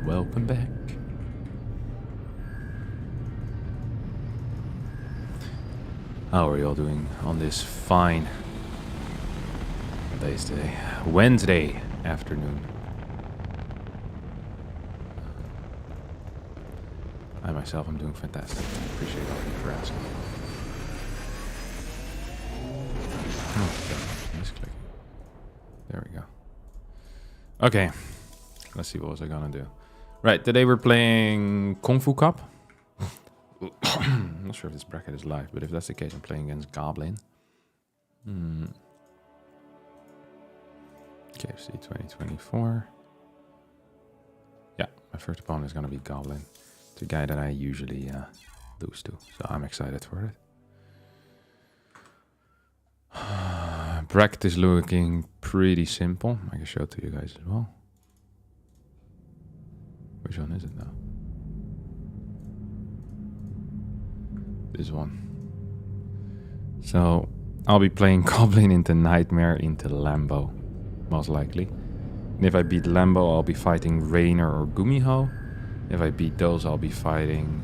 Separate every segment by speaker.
Speaker 1: welcome back. How are you all doing on this fine day today? Wednesday afternoon. I myself am doing fantastic. I appreciate all of you for asking. Oh, God, misclicking. There we go. Okay, let's see what was I gonna do. Right, today we're playing Kung Fu Cup. I'm not sure if this bracket is live, but if that's the case, I'm playing against Goblin. KFC 2024. Yeah, my first opponent is gonna be Goblin. It's a guy that I usually lose to, so I'm excited for it. Bracket is looking pretty simple. I can show it to you guys as well. Which one is it now? This one. So I'll be playing Goblin into Nightmare into Lambo, most likely. And if I beat Lambo, I'll be fighting Reynor or Gumiho. If I beat those, I'll be fighting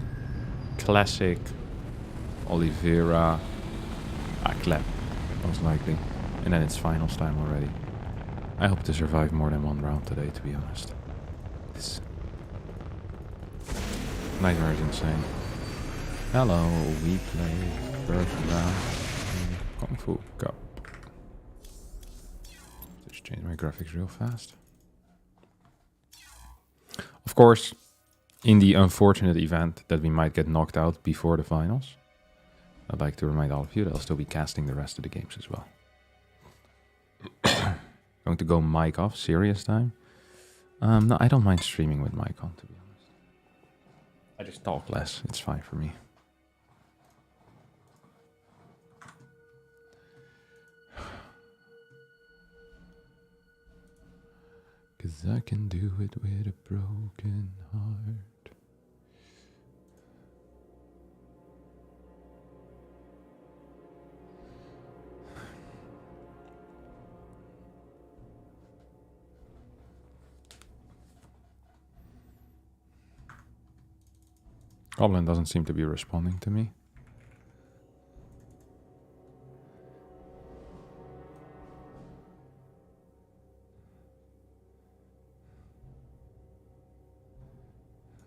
Speaker 1: Classic, Oliveira, Clem, most likely. And then it's finals time already. I hope to survive more than one round today, to be honest. This Nightmare is insane. Hello, we play first round Kung Fu Cup. Just change my graphics real fast. Of course, in the unfortunate event that we might get knocked out before the finals, I'd like to remind all of you that I'll still be casting the rest of the games as well. Going to go mic off, serious time. No, I don't mind streaming with mic on, to be honest. I just talk less, it's fine for me. Cause I can do it with a broken heart. Goblin doesn't seem to be responding to me.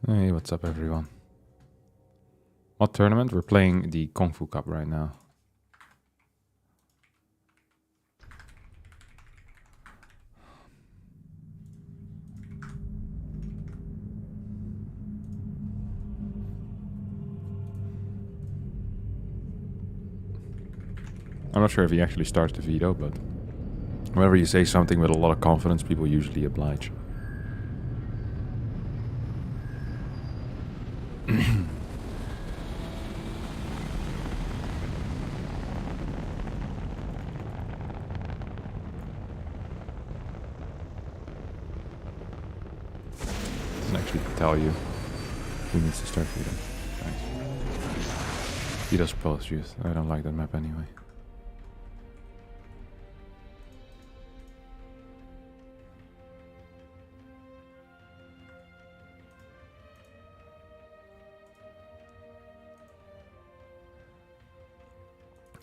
Speaker 1: Hey, what's up everyone? What tournament? We're playing the Kung Fu Cup right now. I'm not sure if he actually starts the veto, but whenever you say something with a lot of confidence, people usually oblige. Doesn't actually tell you who needs to start veto. Thanks. Veto's post youth. I don't like that map anyway.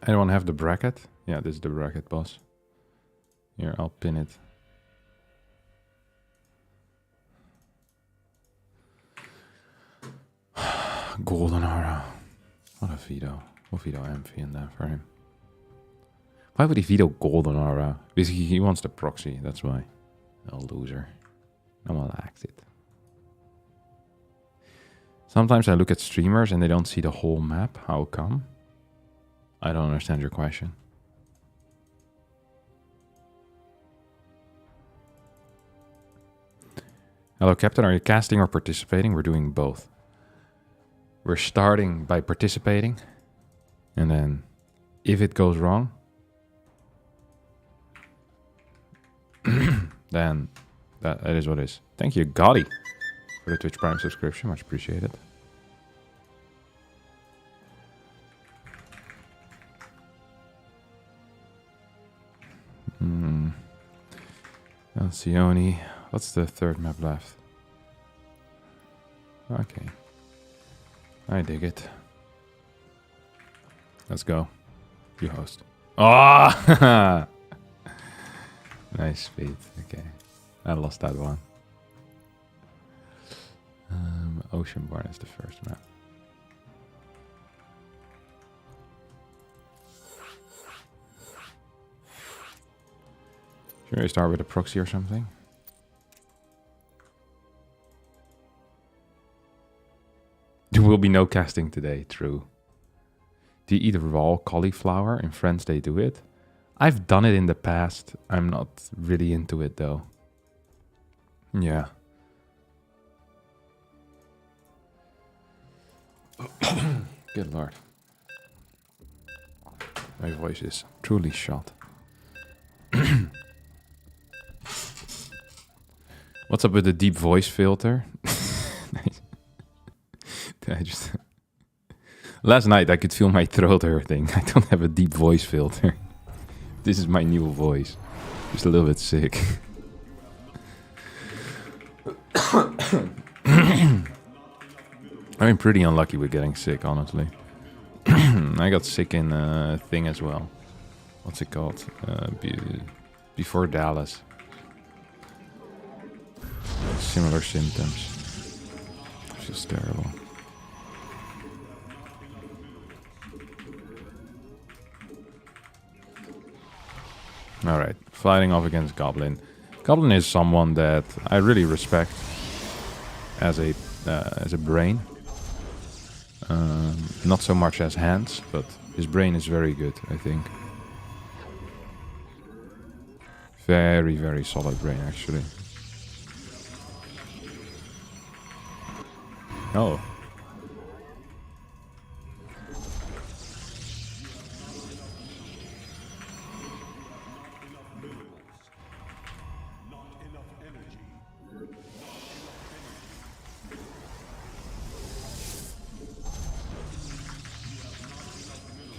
Speaker 1: Anyone have the bracket? Yeah, this is the bracket, boss. Here, I'll pin it. Golden Aura. What a veto. We'll veto Amphi in there for him. Why would he veto Golden Aura? Because he wants the proxy, that's why. A loser. No one likes it. Sometimes I look at streamers and they don't see the whole map. How come? I don't understand your question. Hello, Captain. Are you casting or participating? We're doing both. We're starting by participating. And then, if it goes wrong, then that is what it is. Thank you, Gotti, for the Twitch Prime subscription. Much appreciated. Alcione. What's the third map left? Okay. I dig it. Let's go. You host. Oh! Nice speed. Okay. I lost that one. Oceanborn is the first map. Should we start with a proxy or something? There will be no casting today, true. Do you eat raw cauliflower? In France they do it. I've done it in the past. I'm not really into it though. Yeah. Good lord. My voice is truly shot. What's up with the deep voice filter? I just last night I could feel my throat hurting. I don't have a deep voice filter. This is my new voice. Just a little bit sick. I'm pretty unlucky with getting sick, honestly. I got sick in a thing as well. What's it called? Before Dallas. Similar symptoms. It's just terrible. Alright, fighting off against Goblin. Goblin is someone that I really respect as a brain. Not so much as hands, but his brain is very good, I think. Very, very solid brain, actually. Oh.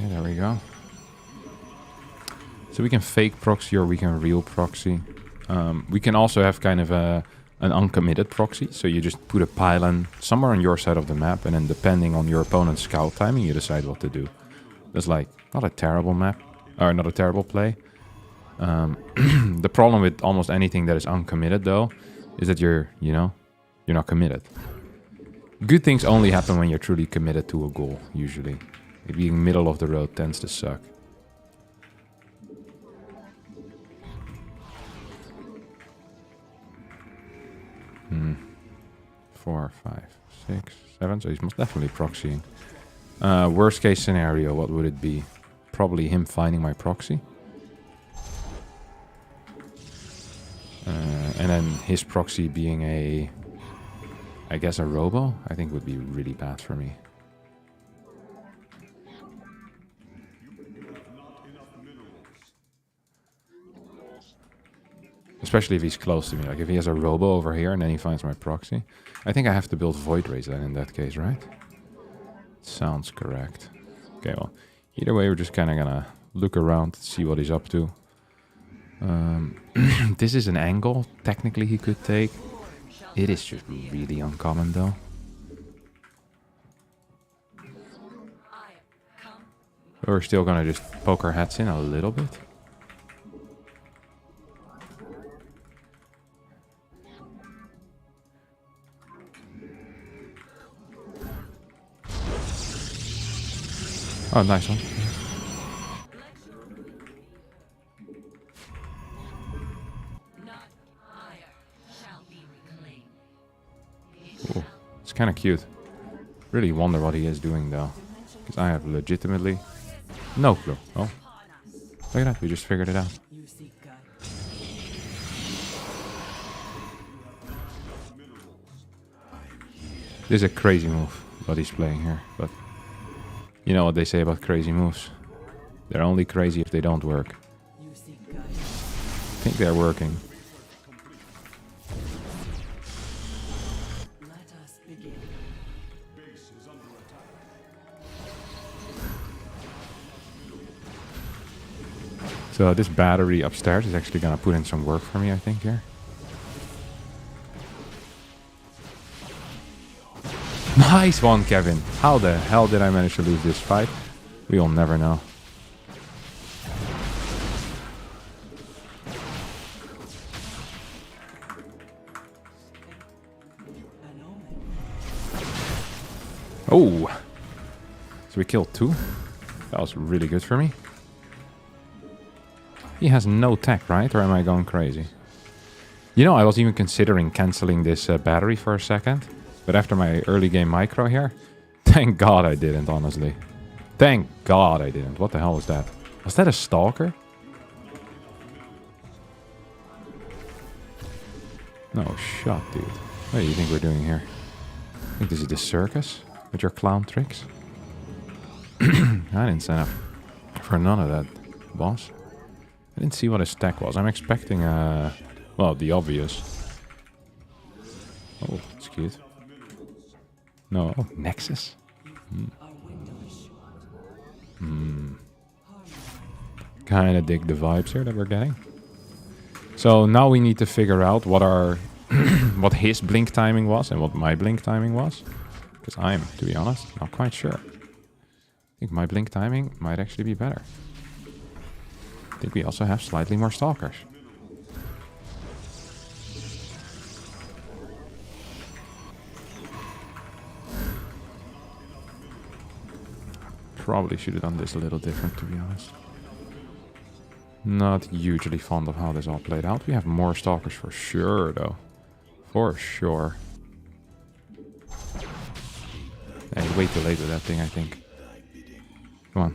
Speaker 1: Okay, there we go. So we can fake proxy or we can real proxy. We can also have kind of an uncommitted proxy. So you just put a pylon somewhere on your side of the map, and then depending on your opponent's scout timing, you decide what to do. That's like not a terrible map, or not a terrible play. The problem with almost anything that is uncommitted, though, is that you're not committed. Good things only happen when you're truly committed to a goal, usually. Being middle of the road tends to suck. Hmm. 4, 5, 6, 7. So he's most definitely proxying. Worst case scenario, what would it be? Probably him finding my proxy. And then his proxy being I guess a robo, I think would be really bad for me. Especially if he's close to me. Like if he has a robo over here and then he finds my proxy. I think I have to build Void Rays then in that case, right? Sounds correct. Okay, well, either way, we're just kind of gonna look around, see what he's up to. This is an angle technically he could take. It is just really uncommon though. We're still gonna just poke our heads in a little bit. Oh, nice one. Ooh, it's kind of cute. Really wonder what he is doing though, because I have legitimately no clue. Oh, look at that, we just figured it out. This is a crazy move what he's playing here, but you know what they say about crazy moves. They're only crazy if they don't work. I think they're working. So this battery upstairs is actually gonna put in some work for me, I think, here. Nice one, Kevin. How the hell did I manage to lose this fight? We'll never know. Oh! So we killed 2. That was really good for me. He has no tech, right? Or am I going crazy? You know, I was even considering cancelling this battery for a second. But after my early game micro here, thank God I didn't, honestly. Thank God I didn't. What the hell was that? Was that a stalker? No shot, dude. What do you think we're doing here? I think this is the circus with your clown tricks. I didn't sign up for none of that, boss. I didn't see what his tech was. I'm expecting, well, the obvious. Oh, it's cute. No, oh, Nexus? Kinda dig the vibes here that we're getting. So now we need to figure out what our what his blink timing was and what my blink timing was. Because I'm, to be honest, not quite sure. I think my blink timing might actually be better. I think we also have slightly more stalkers. Probably should have done this a little different, to be honest. Not hugely fond of how this all played out. We have more stalkers for sure, though. For sure. Hey, way too late with that thing, I think. Come on.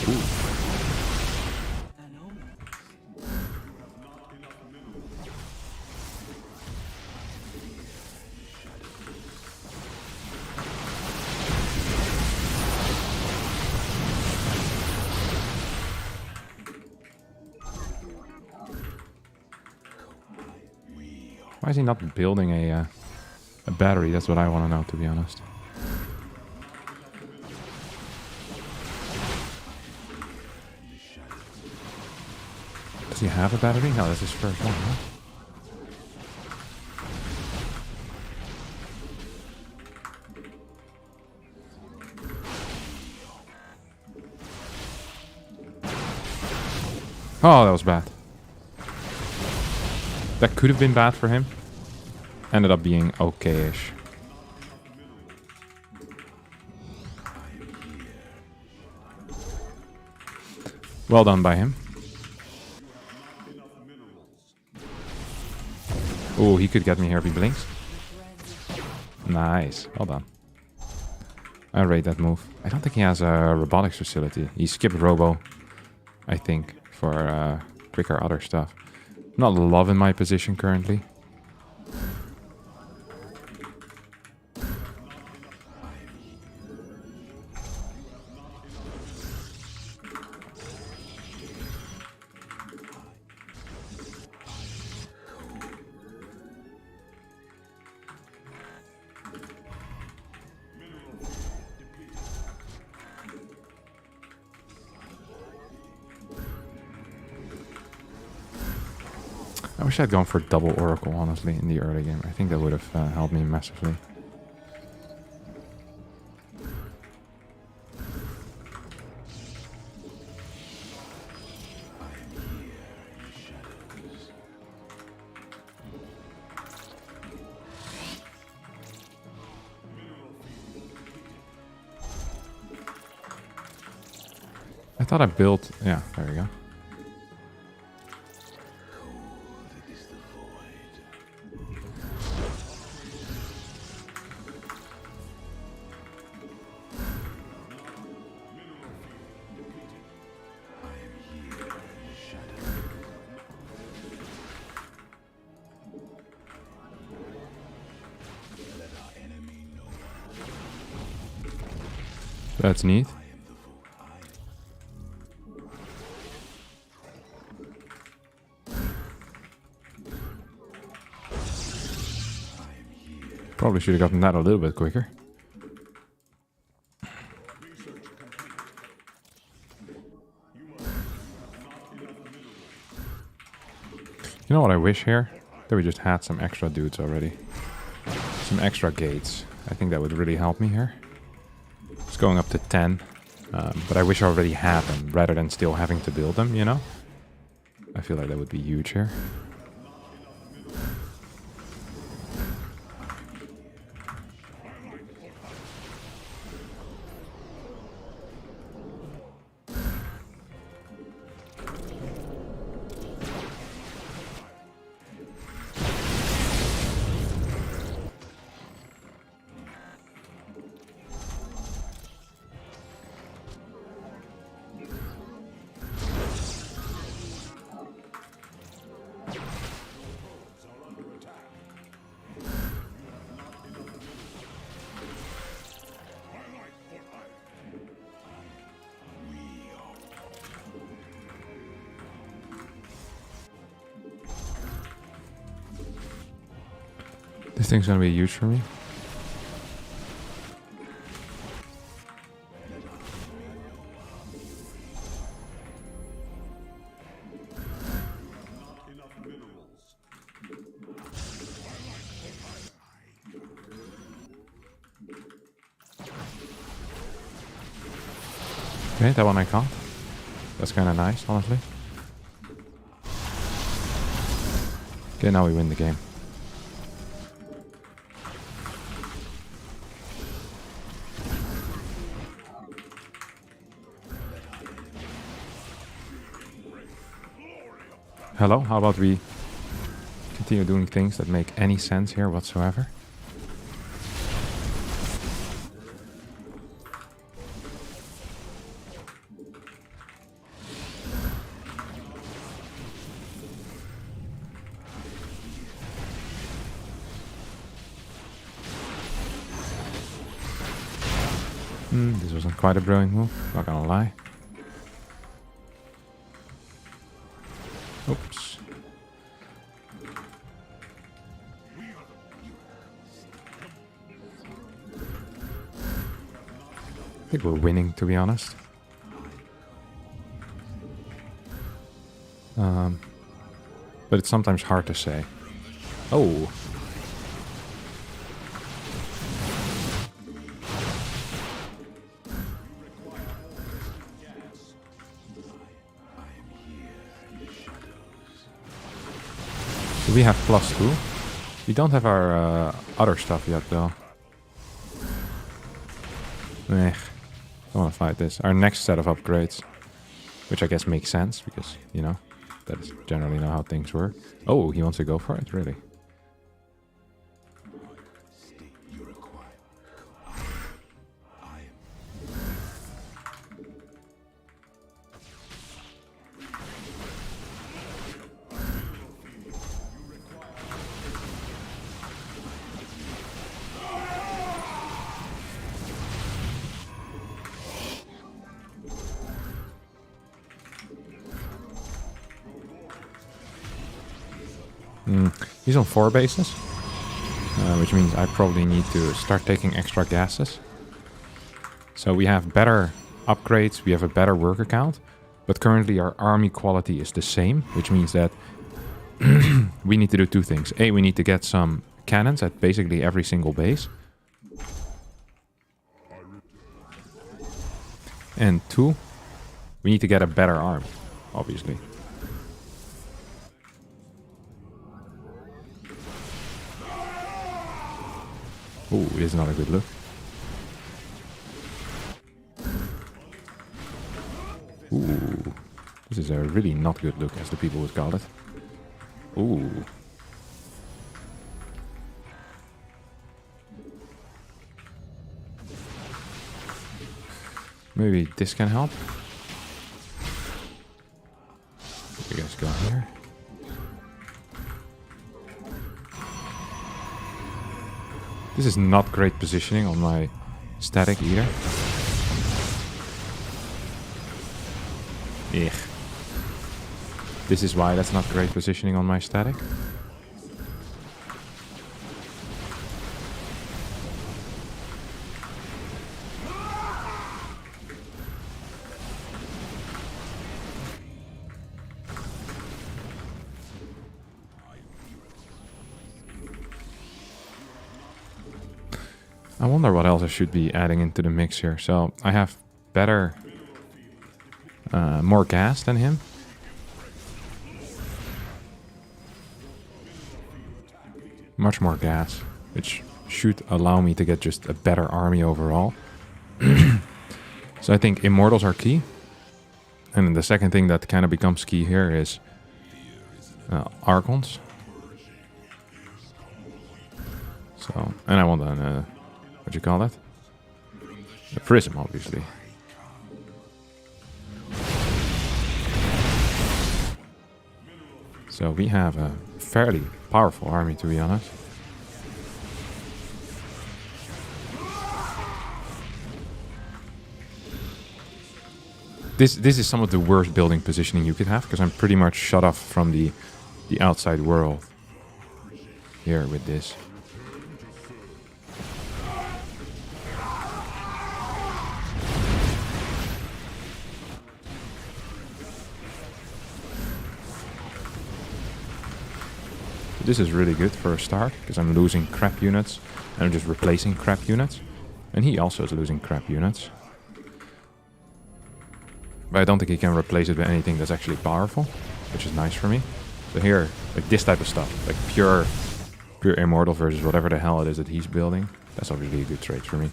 Speaker 1: Ooh. Why is he not building a battery? That's what I want to know, to be honest. Does he have a battery? No, that's his first one, huh? Oh, that was bad. That could have been bad for him. Ended up being okay-ish. Well done by him. Oh, he could get me here if he blinks. Nice. Well done. I rate that move. I don't think he has a robotics facility. He skipped Robo, I think, for quicker other stuff. Not loving my position currently. I wish I'd gone for double Oracle, honestly, in the early game. I think that would have helped me massively. I thought I built... Yeah, there we go. That's neat. Probably should have gotten that a little bit quicker. You know what I wish here? There we just had some extra dudes already. Some extra gates. I think that would really help me here. It's going up to 10. But I wish I already had them, rather than still having to build them, you know? I feel like that would be huge here. This thing's gonna be huge for me. Okay, that one I caught. That's kind of nice, honestly. Okay, now we win the game. Hello, how about we continue doing things that make any sense here whatsoever? This wasn't quite a brilliant move, not gonna lie. Oops. I think we're winning, to be honest. But it's sometimes hard to say. Oh. So we have +2. We don't have our other stuff yet, though. Don't want to fight this. Our next set of upgrades, which I guess makes sense because, you know, that is generally not how things work. Oh, he wants to go for it, really? He's on 4 bases, which means I probably need to start taking extra gases. So we have better upgrades, we have a better worker count, but currently our army quality is the same, which means that we need to do 2 things. A, we need to get some cannons at basically every single base. And 2, we need to get a better army, obviously. Ooh, this is not a good look. Ooh, this is a really not good look, as the people would call it. Ooh. Maybe this can help. You guys go here. This is not great positioning on my static either. Ugh. This is why that's not great positioning on my static. I wonder what else I should be adding into the mix here. So I have better, more gas than him. Much more gas, which should allow me to get just a better army overall. So I think immortals are key. And the second thing that kind of becomes key here is archons. So, and I want an, what do you call that? A prism, obviously. So we have a fairly powerful army, to be honest. This is some of the worst building positioning you could have, because I'm pretty much shut off from the outside world here with this. This is really good for a start, because I'm losing crap units, and I'm just replacing crap units. And he also is losing crap units. But I don't think he can replace it with anything that's actually powerful, which is nice for me. So here, like this type of stuff, like pure immortal versus whatever the hell it is that he's building, that's obviously a good trade for me.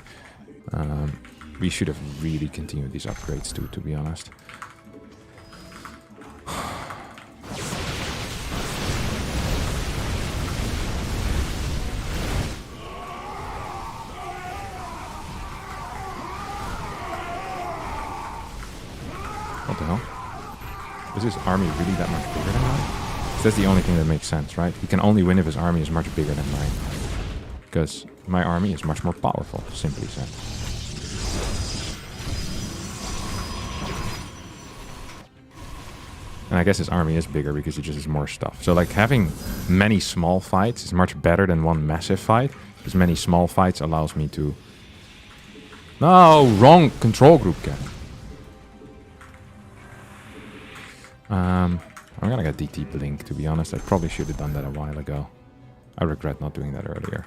Speaker 1: We should have really continued these upgrades too, to be honest. What the hell? Is his army really that much bigger than mine? That's the only thing that makes sense, right? He can only win if his army is much bigger than mine. Because my army is much more powerful, simply said. And I guess his army is bigger because he just has more stuff. So like having many small fights is much better than one massive fight. Because many small fights allows me to... No, wrong control group, Kevin. I'm gonna get DT Blink, to be honest. I probably should have done that a while ago. I regret not doing that earlier.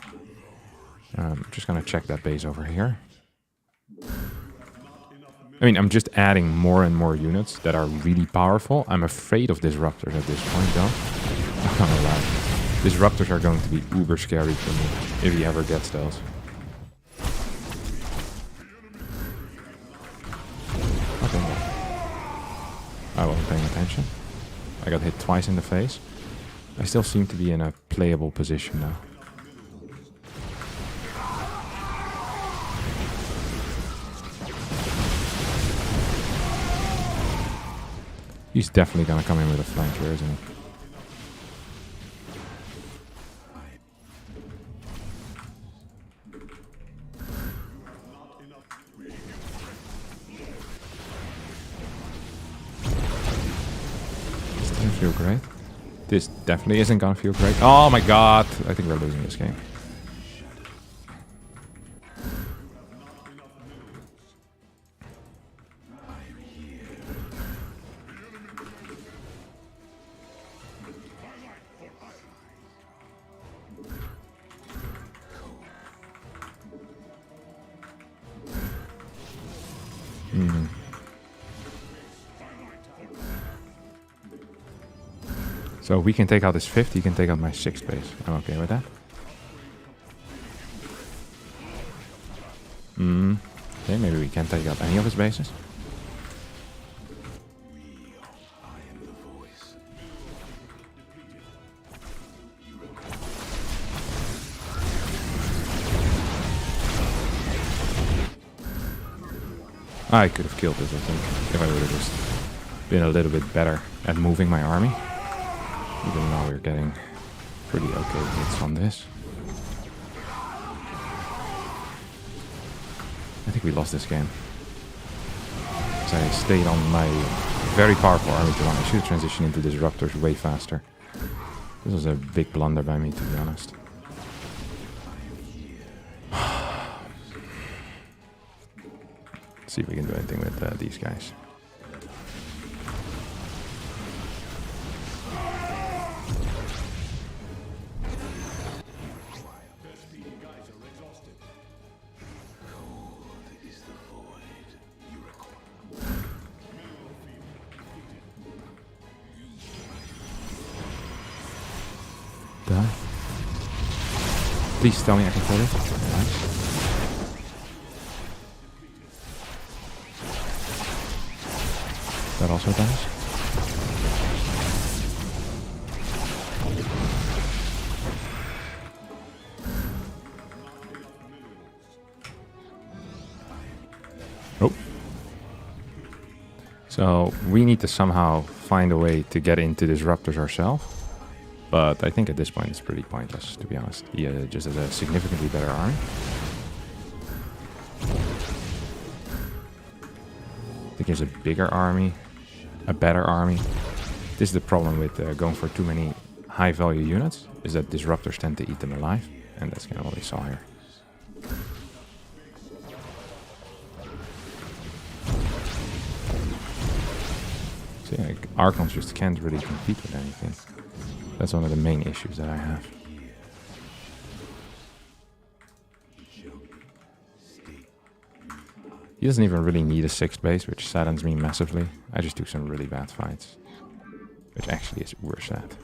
Speaker 1: I'm just gonna check that base over here. I mean, I'm just adding more and more units that are really powerful. I'm afraid of disruptors at this point, though. I'm not gonna lie. Disruptors are going to be uber scary for me, if he ever gets those. Okay. I wasn't paying attention. I got hit twice in the face. I still seem to be in a playable position now. He's definitely gonna come in with a flank here, isn't he? This doesn't feel great. This definitely isn't gonna feel great. Oh my god! I think we're losing this game. So we can take out his 5th, he can take out my 6th base. I'm okay with that. Okay, maybe we can't take out any of his bases. I could have killed this, I think, if I would have just been a little bit better at moving my army. Even though we're getting pretty okay hits on this. I think we lost this game. Because I stayed on my very powerful army too long. I should have transitioned into disruptors way faster. This was a big blunder by me, to be honest. Let's see if we can do anything with these guys. Die. Please tell me I can kill it. Nice. That also dies. Oh. So we need to somehow find a way to get into disruptors ourselves. But I think at this point it's pretty pointless, to be honest. He just has a significantly better army. I think he has a bigger army, a better army. This is the problem with going for too many high-value units, is that disruptors tend to eat them alive. And that's kind of what we saw here. So yeah, Archons just can't really compete with anything. That's one of the main issues that I have. He doesn't even really need a 6th base, which saddens me massively. I just took some really bad fights. Which actually is worse sad.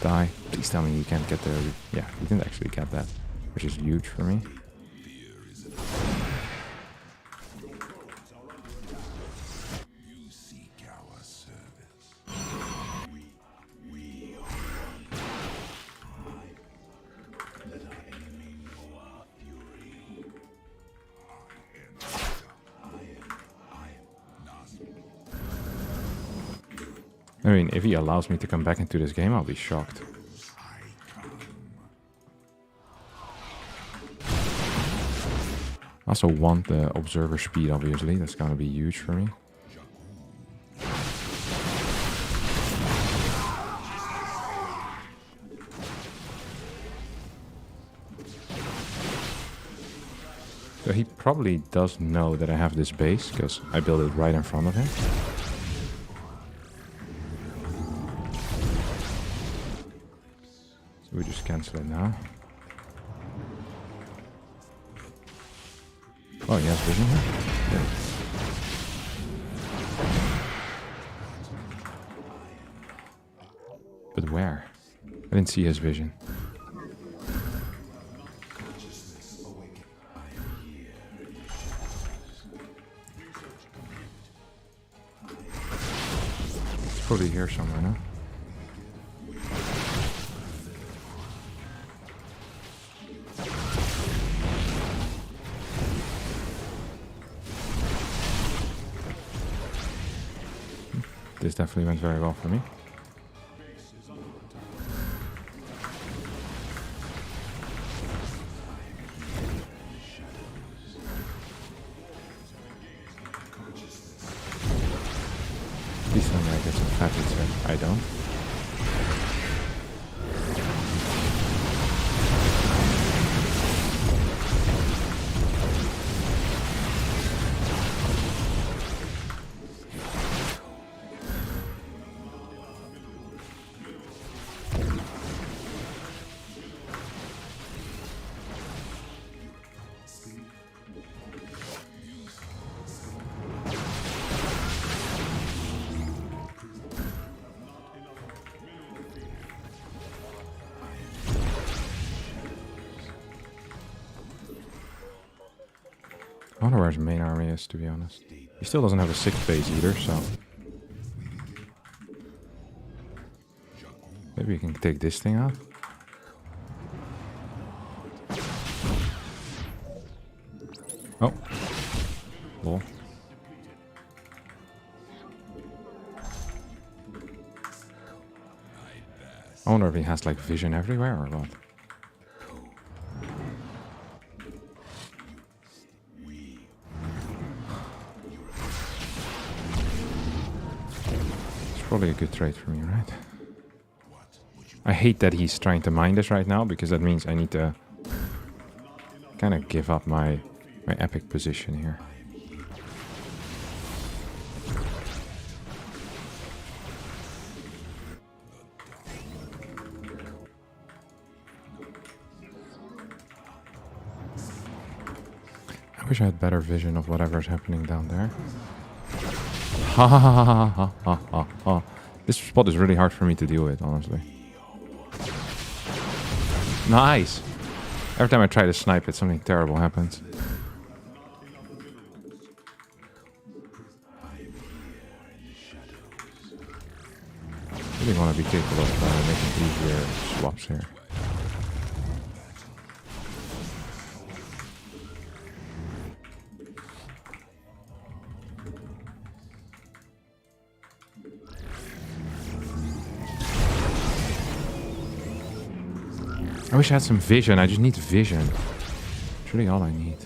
Speaker 1: Die. Please tell me you can't get there. Yeah, you didn't actually get that. Which is huge for me. I mean, if he allows me to come back into this game, I'll be shocked. I also want the observer speed, obviously. That's going to be huge for me. So he probably does know that I have this base, because I built it right in front of him. So we just cancel it now. Oh, he has vision here? Yeah. But where? I didn't see his vision. It's probably here somewhere, no? This definitely went very well for me. Please tell me I get some fat hits here. I don't. I wonder where his main army is, to be honest. He still doesn't have a 6th base either, so... maybe we can take this thing out. Oh. Lol. I wonder if he has, like, vision everywhere or what. Probably a good trade for me, right? I hate that he's trying to mine this right now, because that means I need to kind of give up my epic position here. I wish I had better vision of whatever's happening down there. Ha ha ha ha ha ha ha ha. This spot is really hard for me to deal with, honestly. Nice. Every time I try to snipe it, something terrible happens. I really want to be capable of making easier swaps here. I wish I had some vision. I just need vision. It's really all I need.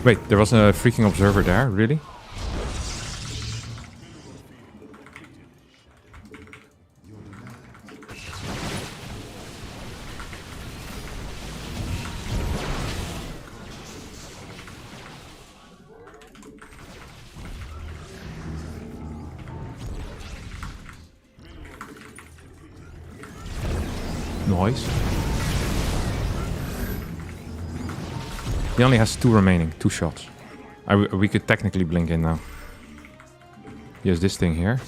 Speaker 1: Wait, there was a freaking observer there? Really? Nice. He only has 2 remaining, 2 shots. We could technically blink in now. He has this thing here.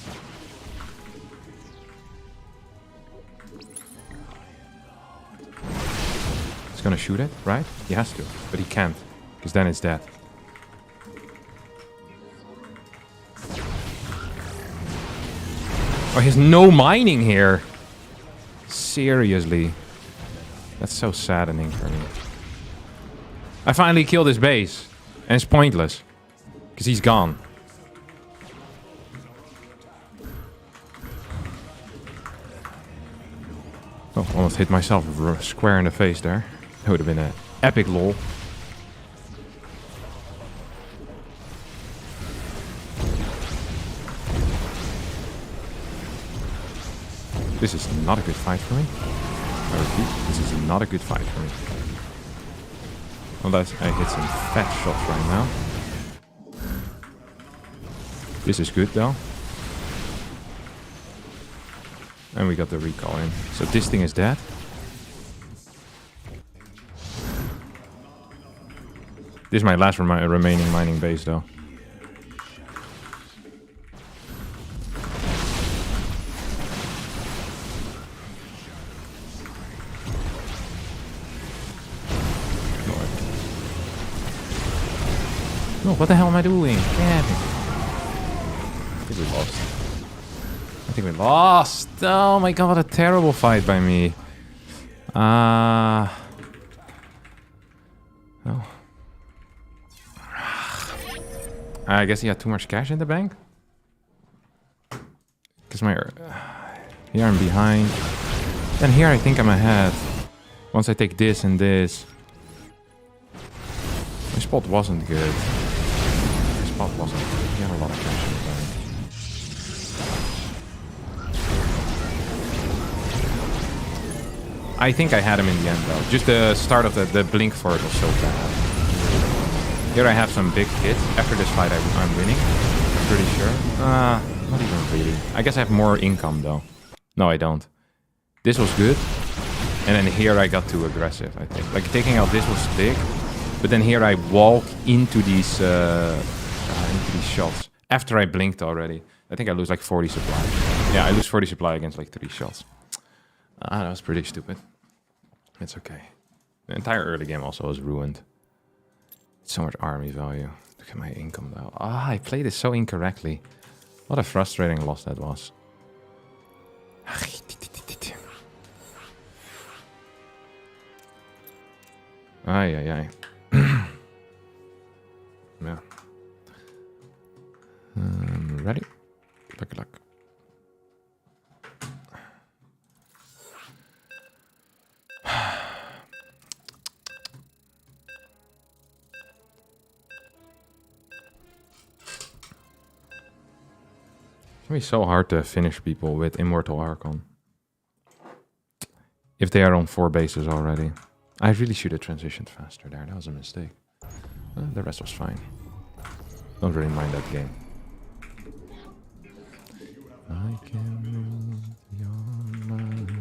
Speaker 1: He's gonna shoot it, right? He has to, but he can't, because then it's dead. Oh, he has no mining here. Seriously. That's so saddening for me. I finally killed his base. And it's pointless. Because he's gone. Oh, almost hit myself square in the face there. That would have been an epic lol. This is not a good fight for me. I repeat, this is not a good fight for me. Unless I hit some fat shots right now. This is good though. And we got the recall in. So this thing is dead. This is my last remaining mining base though. No, what the hell am I doing? Damn it. I think we lost. I think we lost. Oh my god, what a terrible fight by me. Oh. I guess he had too much cash in the bank. Because my... here I'm behind. Then here I think I'm ahead. Once I take this and this. My spot wasn't good. Spot wasn't good. He had a lot of cash in the bank. I think I had him in the end though. Just the start of the blink for it was so bad. Here I have some big hits. After this fight I'm winning. I'm pretty sure. Not even really. I guess I have more income though. No, I don't. This was good. And then here I got too aggressive, I think. Like taking out this was big. But then here I walk into these shots. After I blinked already. I think I lose like 40 supply. Yeah, I lose 40 supply against like 3 shots. That was pretty stupid. It's okay. The entire early game also was ruined. So much army value. Look at my income though. I played this so incorrectly. What a frustrating loss that was. Ay. Yeah. Ready? Good luck. It's be so hard to finish people with Immortal Archon. If they are on 4 bases already. I really should have transitioned faster there. That was a mistake. The rest was fine. Don't really mind that game. I can read your mind.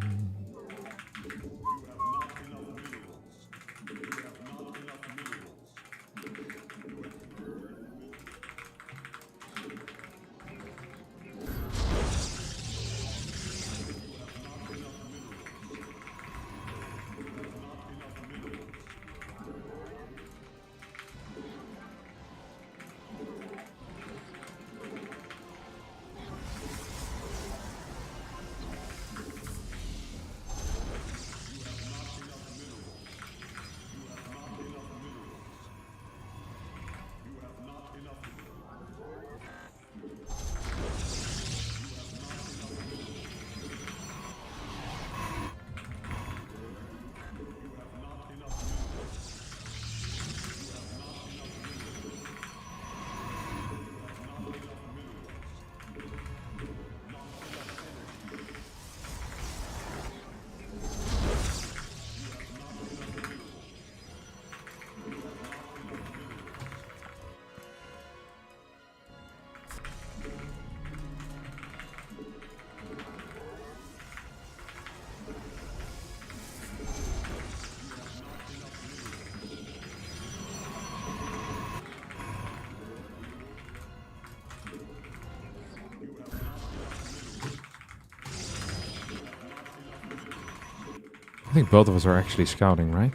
Speaker 1: I think both of us are actually scouting, right?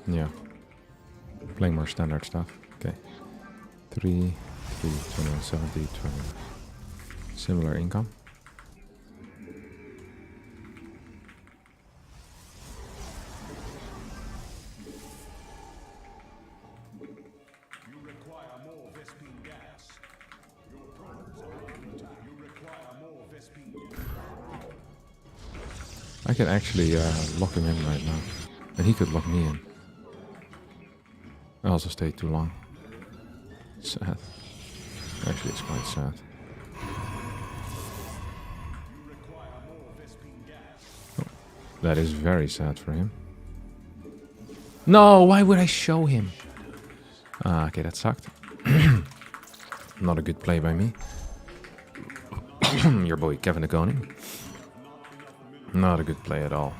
Speaker 1: Yeah. Playing more standard stuff. Okay. 3, 2170, 20. Similar income. I can actually lock him in right now. And he could lock me in. I also stayed too long. Sad. Actually, it's quite sad. Oh, that is very sad for him. No, why would I show him? Ah, okay, that sucked. Not a good play by me. Your boy Kevin de Koning. Not a good play at all.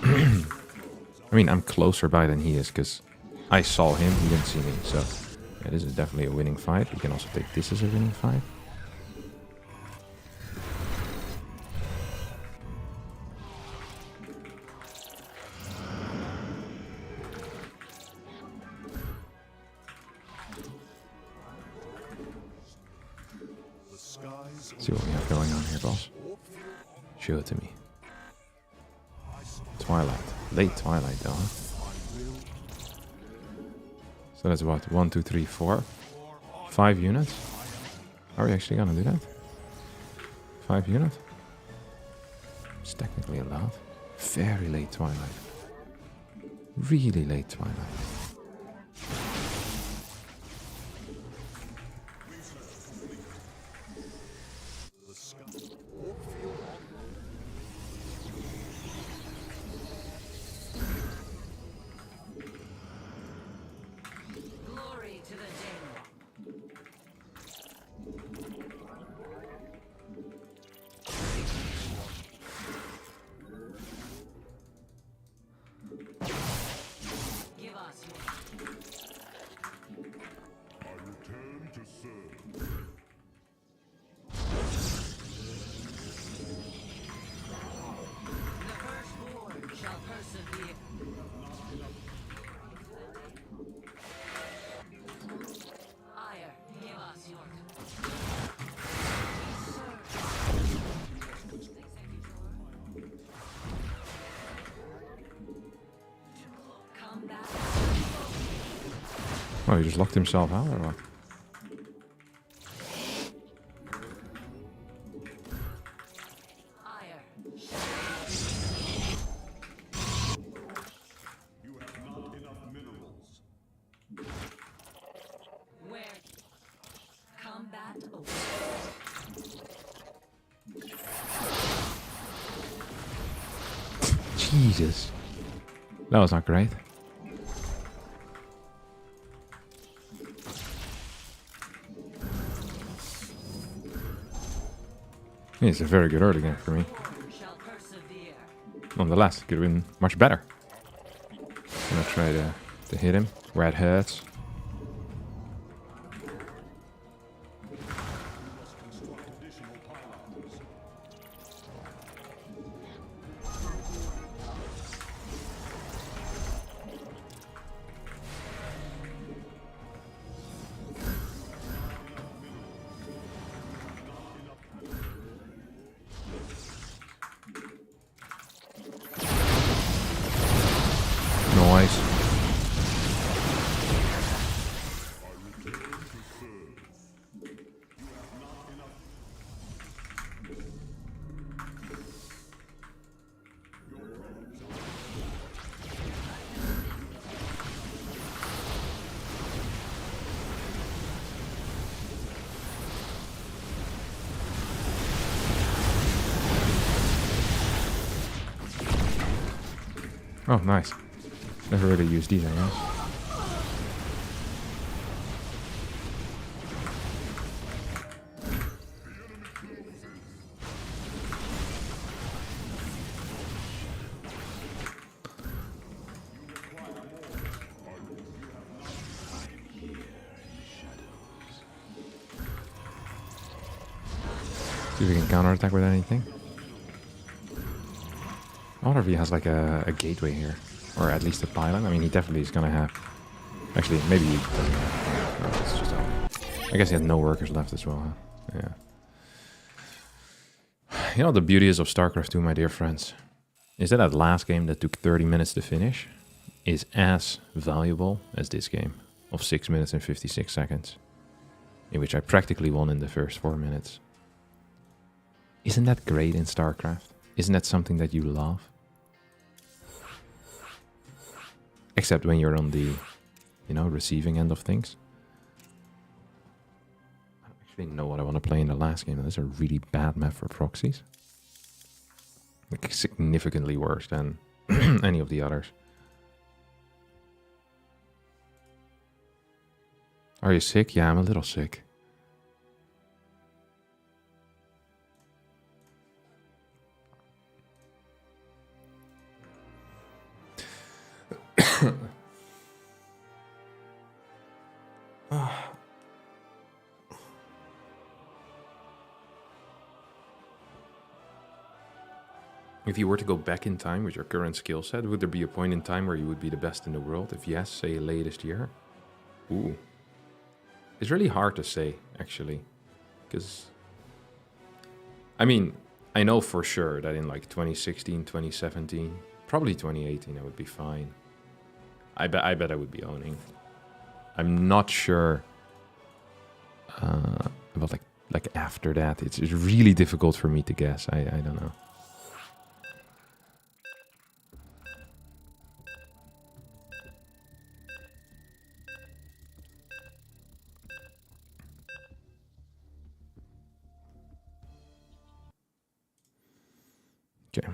Speaker 1: I mean, I'm closer by than he is, because I saw him, he didn't see me, so... Yeah, this is definitely a winning fight. We can also take this as a winning fight. See what we have going on here, boss. Show it to me. Twilight. Late Twilight, though, huh? So that's what? 1, 2, 3, 4? 5 units? Are we actually gonna do that? 5 units? It's technically allowed. Very late Twilight. Really late Twilight. Oh, he just locked himself out, or what? Jesus. That was not great. It's a very good early game for me. Nonetheless, it could have been much better. I'm gonna try to hit him where it hurts. Noise. Oh, nice. Never really used these, I guess. See if we can counterattack with anything. I wonder if he has like a gateway here. Or at least a pylon. I mean, he definitely is gonna have... Actually, maybe he doesn't have... No, it's just... I guess he has no workers left as well, huh? Yeah. You know, the beauty is of StarCraft 2, my dear friends, is that last game that took 30 minutes to finish is as valuable as this game of 6 minutes and 56 seconds, in which I practically won in the first 4 minutes. Isn't that great in StarCraft? Isn't that something that you love? Except when you're on the, you know, receiving end of things. I don't actually know what I want to play in the last game. That's a really bad map for proxies. Like, significantly worse than any of the others. Are you sick? Yeah, I'm a little sick. If you were to go back in time with your current skill set, would there be a point in time where you would be the best in the world? If yes, say latest year. Ooh. It's really hard to say, actually. Because, I mean, I know for sure that in like 2016, 2017, probably 2018, I would be fine. I bet I would be owning. I'm not sure about like after that. It's really difficult for me to guess. I don't know. Okay.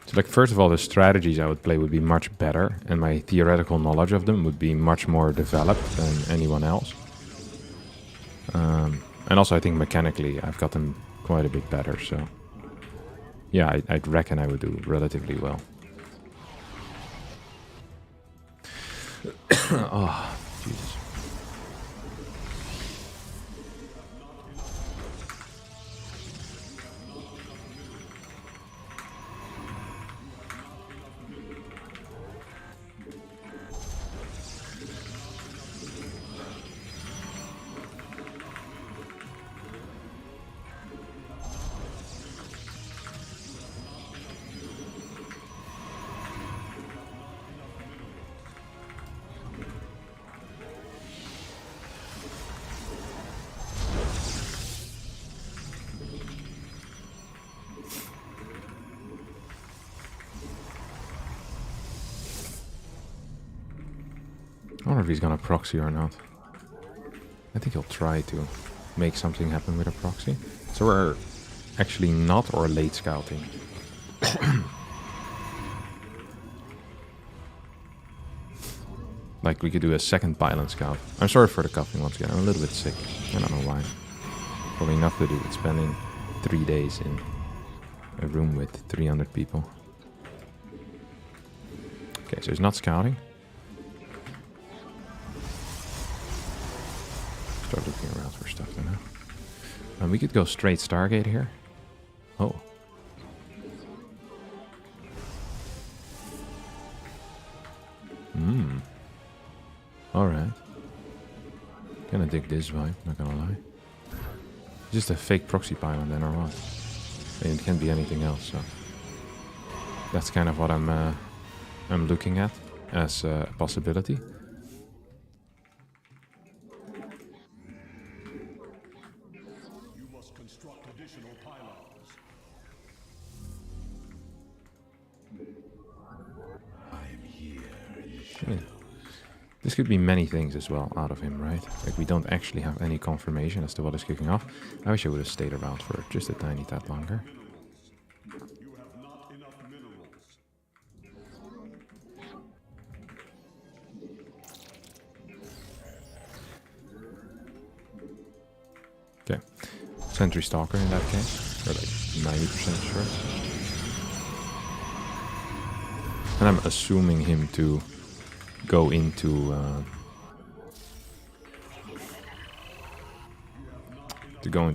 Speaker 1: So, like, first of all, the strategies I would play would be much better, and my theoretical knowledge of them would be much more developed than anyone else. And also, I think mechanically, I've got them quite a bit better, so... Yeah, I'd reckon I would do relatively well. Oh, Jesus. if he's gonna proxy or not. I think he'll try to make something happen with a proxy. So we're actually not or late scouting. Like we could do a second pylon scout. I'm sorry for the coughing once again. I'm a little bit sick. I don't know why. Probably enough to do with spending 3 days in a room with 300 people. Okay, so he's not scouting. Start looking around for stuff then, huh? And we could go straight Stargate here. Oh. Alright. Gonna dig this vibe, not gonna lie. Just a fake proxy pylon then or what? I mean, it can be anything else, so. That's kind of what I'm looking at as a possibility. Yeah. This could be many things as well out of him, right? Like we don't actually have any confirmation as to what is kicking off. I wish I would have stayed around for just a tiny tad longer. Okay. Sentry Stalker in that case. Or like 90% sure. And I'm assuming him to go into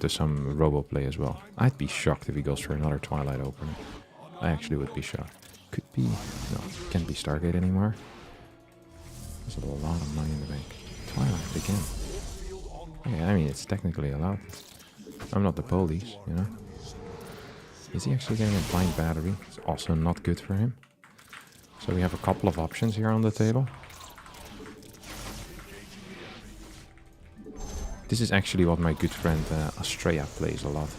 Speaker 1: some robo play as well. I'd be shocked if he goes for another Twilight opener. I actually would be shocked. Could be... No, can't be Stargate anymore. There's a lot of money in the bank. Twilight again. Okay, I mean, it's technically allowed. I'm not the police, you know? Is he actually getting a blind battery? It's also not good for him. So we have a couple of options here on the table. This is actually what my good friend Astrea plays a lot.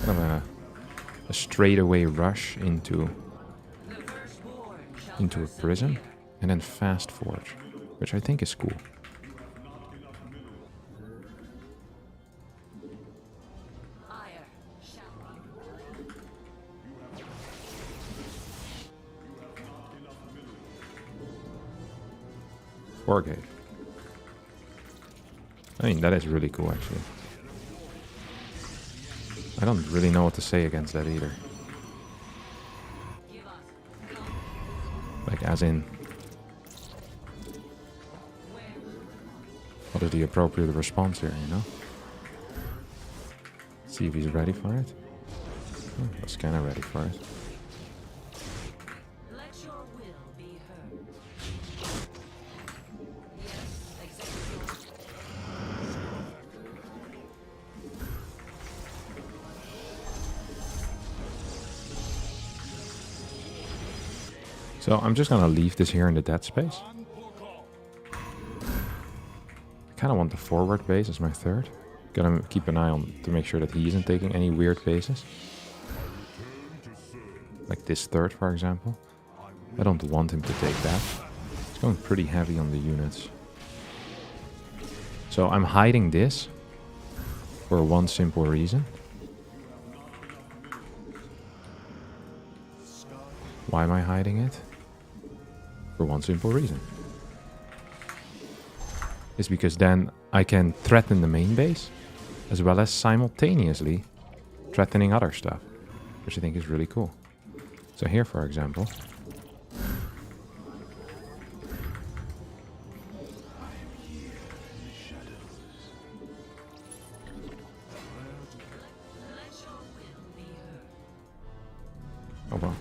Speaker 1: Kind of a straightaway rush into a prison and then fast forge, which I think is cool. Gate. I mean, that is really cool, actually. I don't really know what to say against that either. Like, as in... What is the appropriate response here, you know? See if he's ready for it. Oh, he's kind of ready for it. So I'm just gonna leave this here in the dead space. I kind of want the forward base as my third. Gotta keep an eye on to make sure that he isn't taking any weird bases. Like this third, for example. I don't want him to take that. He's going pretty heavy on the units. So I'm hiding this for one simple reason. Why am I hiding it? For one simple reason. It's because then I can threaten the main base as well as simultaneously threatening other stuff, which I think is really cool. So here, for example, oh wow,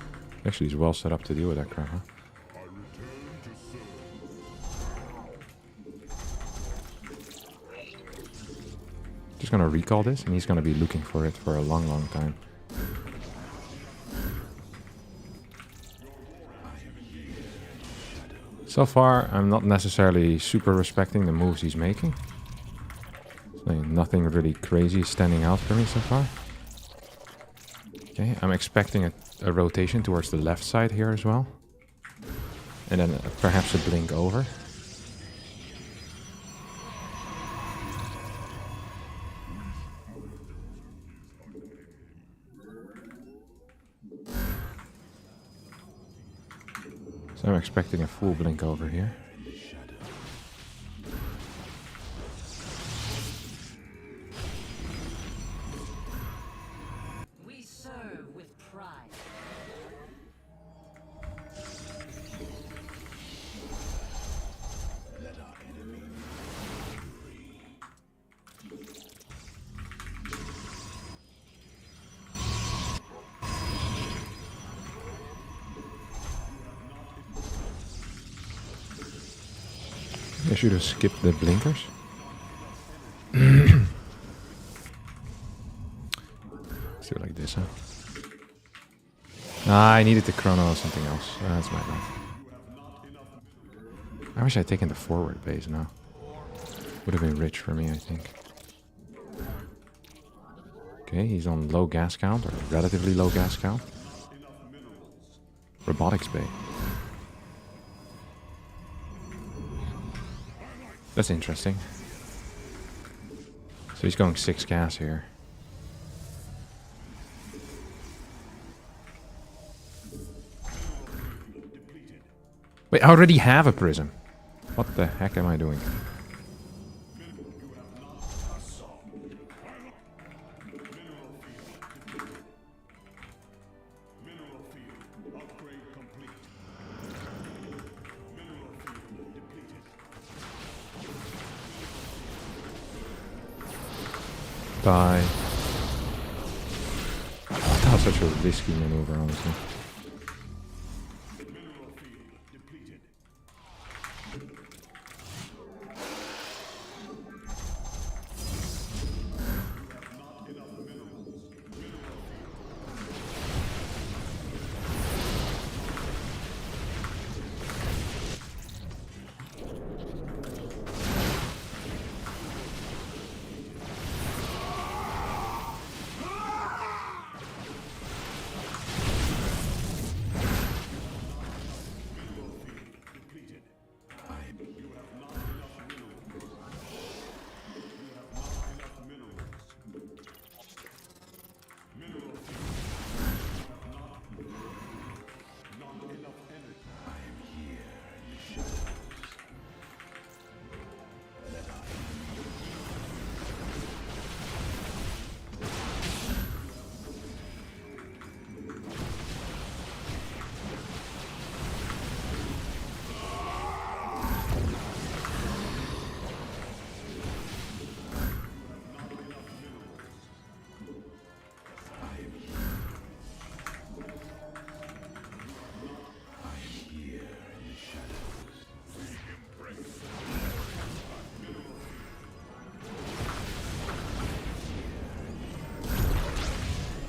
Speaker 1: actually he's well set up to deal with that crap, huh? Just gonna recall this, and he's gonna be looking for it for a long, long time. So far, I'm not necessarily super respecting the moves he's making. So nothing really crazy standing out for me so far. Okay, I'm expecting a rotation towards the left side here as well. And then perhaps a blink over. So I'm expecting a full blink over here.
Speaker 2: We serve with pride.
Speaker 1: I should have skipped the blinkers. Let's do it like this, huh? Ah, I needed the chrono or something else. That's my bad. I wish I'd taken the forward base now. Would have been rich for me, I think. Okay, he's on low gas count, or relatively low gas count. Robotics bay. That's interesting. So he's going 6 gas here. Wait, I already have a prism. What the heck am I doing? Die. That was such a risky maneuver, honestly.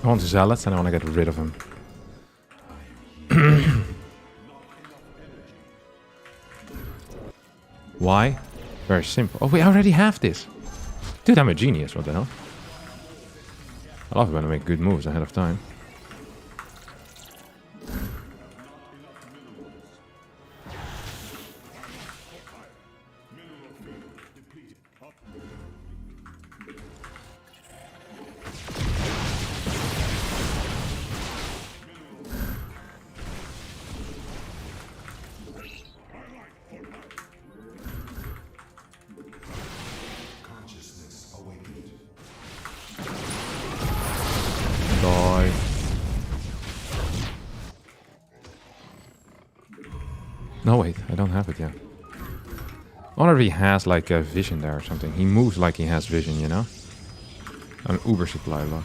Speaker 1: I want zealots and I want to get rid of him. Why? Very simple. Oh, we already have this. Dude, I'm a genius. What the hell? I love it when I make good moves ahead of time. Die. No, wait, I don't have it yet. Already has like a vision there or something. He moves like he has vision, you know? An uber supply lock.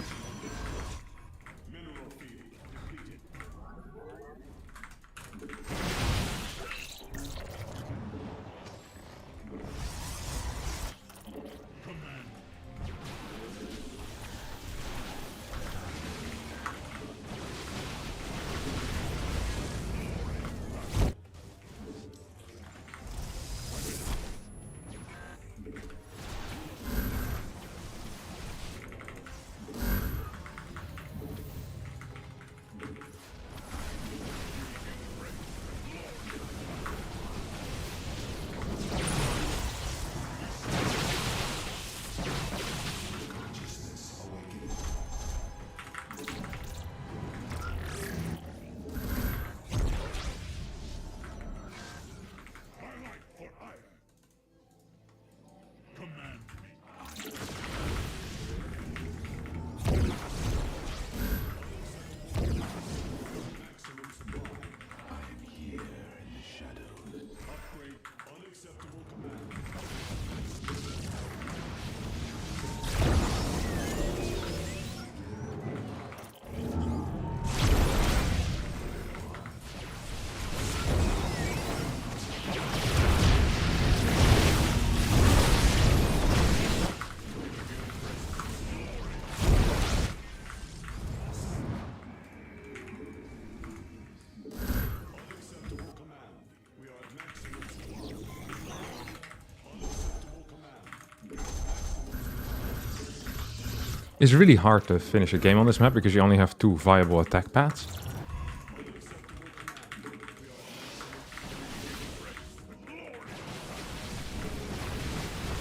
Speaker 1: It's really hard to finish a game on this map because you only have 2 viable attack paths.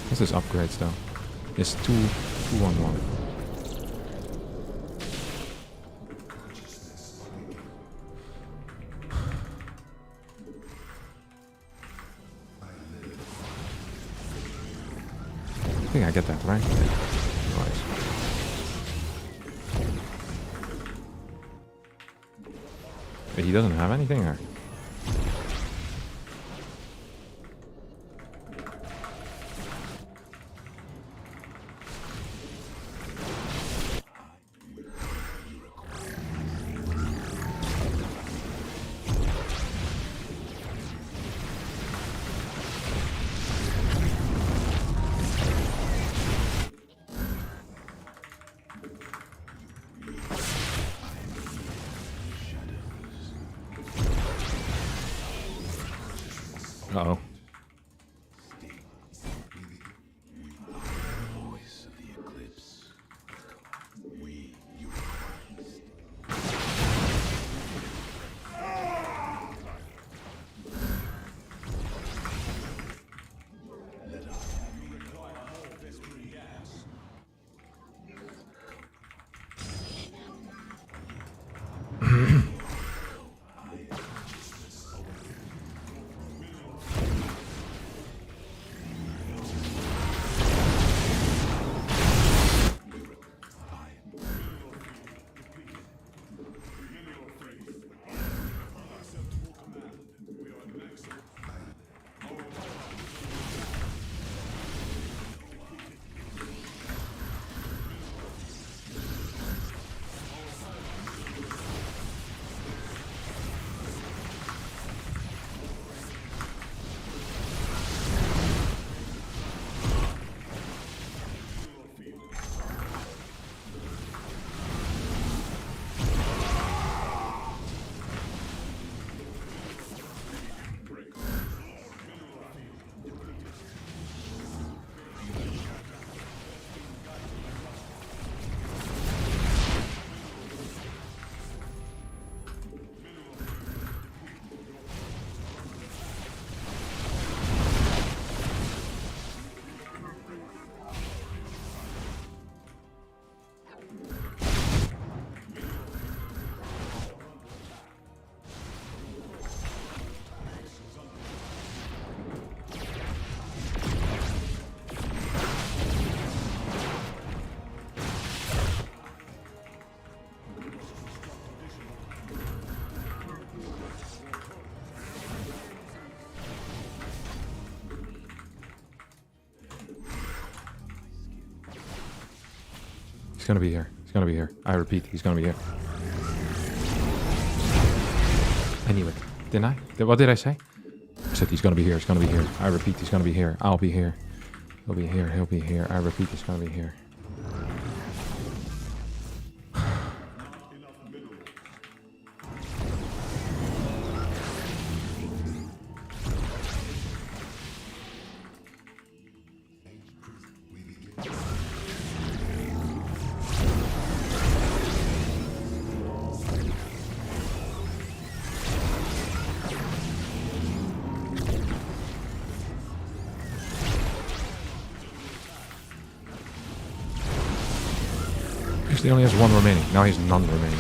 Speaker 1: What's this upgrades though? It's 2-1-1. I think I get that, right? Nice. But he doesn't have anything there. Uh-oh. He's gonna be here. He's gonna be here. I repeat, he's gonna be here. I knew it. Didn't I? What did I say? I said he's gonna be here. He's gonna be here. I repeat, he's gonna be here. I'll be here. He'll be here. He'll be here. I repeat, he's gonna be here. He only has 1 remaining. Now he has none remaining.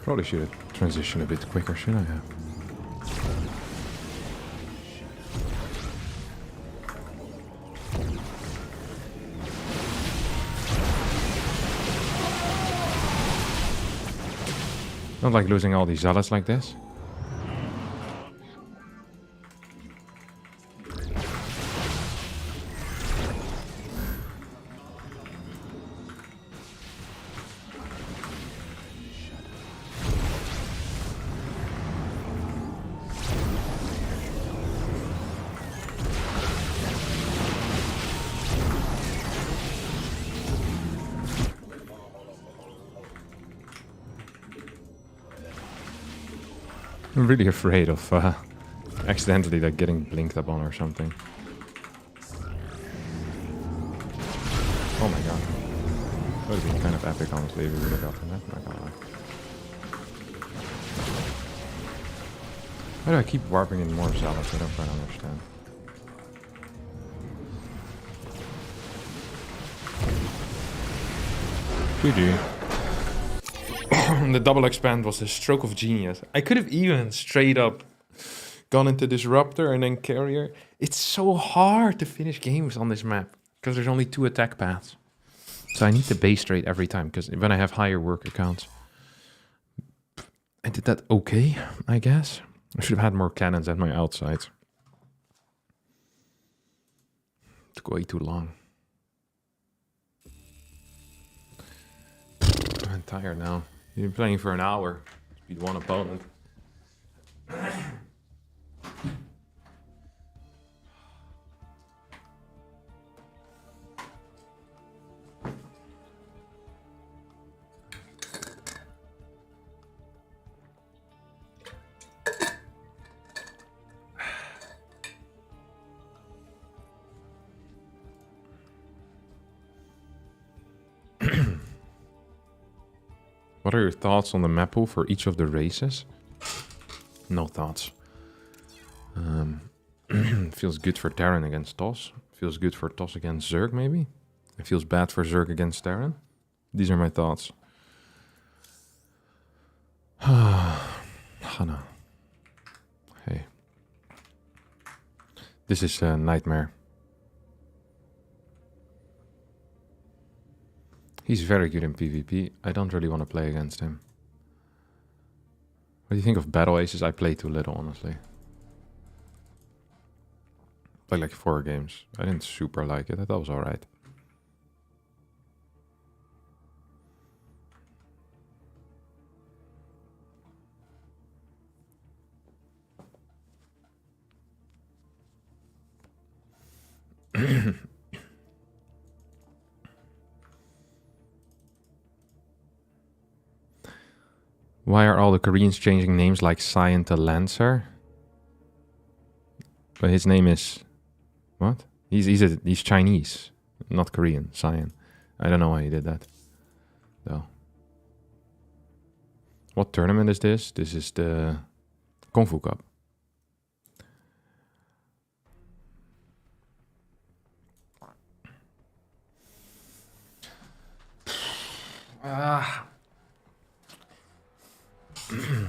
Speaker 1: Probably should have transitioned a bit quicker, shouldn't I have? Don't like losing all these zealots like this. I'm really afraid of accidentally like getting blinked upon or something. Oh my god. That would have been kind of epic, honestly, if we would have gotten that. Not gonna lie. Why do I keep warping in more zealots? I don't quite understand. GG. The double expand was a stroke of genius. I could have even straight up gone into Disruptor and then Carrier. It's so hard to finish games on this map because there's only 2 attack paths. So I need the base trade every time because when I have higher work accounts. I did that okay, I guess. I should have had more cannons at my outsides. It took way too long. I'm tired now. You've been playing for an hour. Beat one opponent. What are your thoughts on the map pool for each of the races? No thoughts. Feels good for Terran against Toss. Feels good for Toss against Zerg, maybe. It feels bad for Zerg against Terran. These are my thoughts. Hannah. Hey. This is a nightmare. He's very good in PvP. I don't really want to play against him. What do you think of Battle Aces? I play too little, honestly. Played like 4 games. I didn't super like it. I thought it was alright. Why are all the Koreans changing names like Cyan to Lancer? But his name is... What? He's Chinese, not Korean, Cyan. I don't know why he did that, though. What tournament is this? This is the Kung Fu Cup.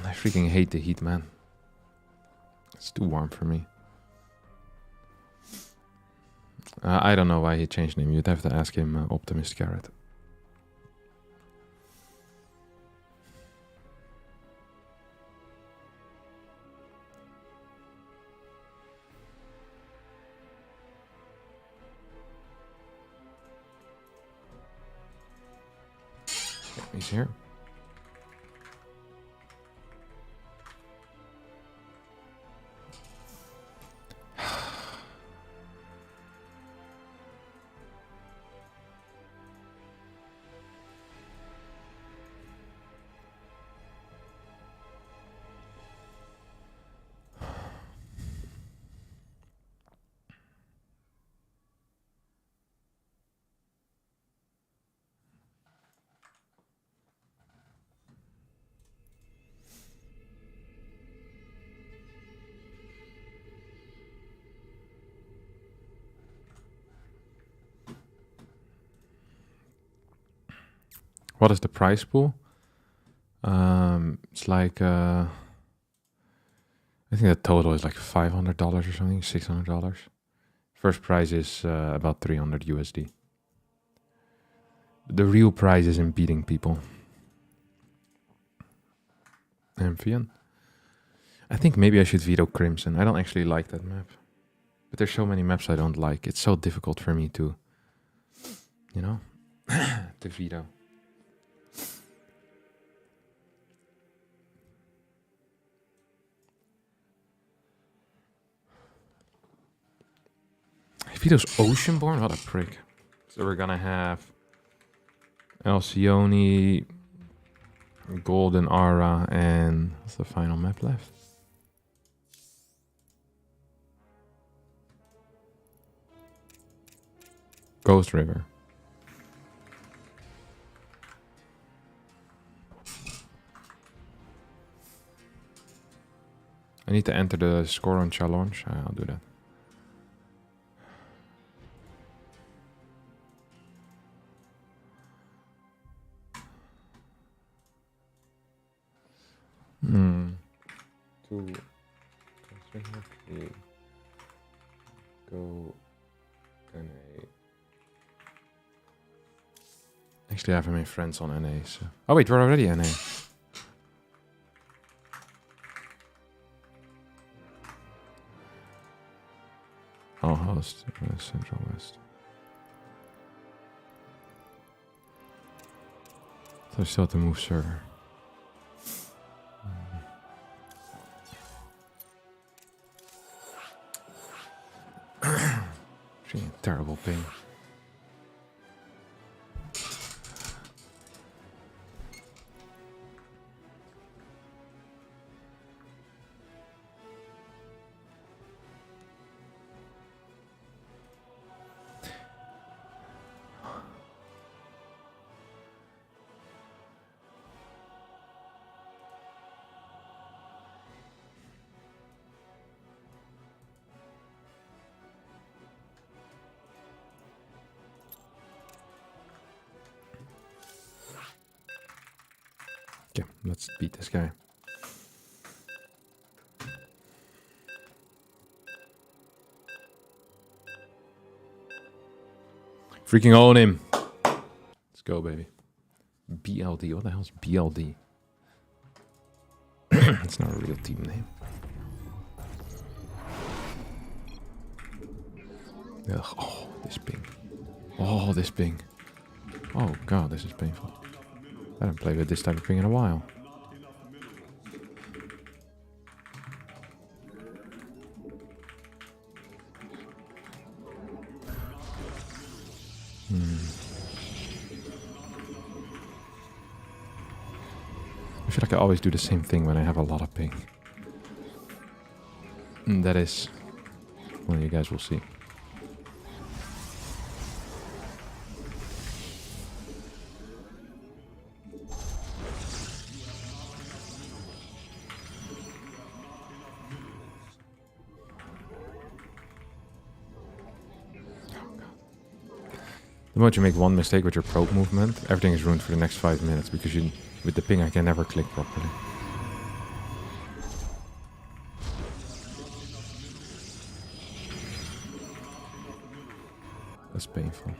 Speaker 1: I freaking hate the heat, man. It's too warm for me. I don't know why he changed name. You'd have to ask him, Optimist Carrot. He's here. What is the prize pool? It's like I think the total is like $500 or something, $600. First prize is about 300 USD. The real prize is in beating people. Amphion. I think maybe I should veto Crimson. I don't actually like that map. But there's so many maps I don't like. It's so difficult for me to, you know, to veto. Vito's Oceanborn? What a prick. So we're gonna have Alcyone, Golden Aura, and what's the final map left? Ghost River. I need to enter the score on challenge. I'll do that. Two. Go NA. Actually, I have many friends on NA. So. Oh wait, we're already NA. Oh, host Central West. So I still have to move server. Actually, a terrible ping. Okay, let's beat this guy. Freaking own him. Let's go, baby. BLD. What the hell's BLD? It's not a real team name. Ugh, oh, this ping. Oh, this ping. Oh, God, this is painful. I haven't played with this type of ping in a while. I feel like I always do the same thing when I have a lot of ping. And that is... well, you guys will see. The moment you make one mistake with your probe movement, everything is ruined for the next 5 minutes because you, with the ping I can never click properly. That's painful.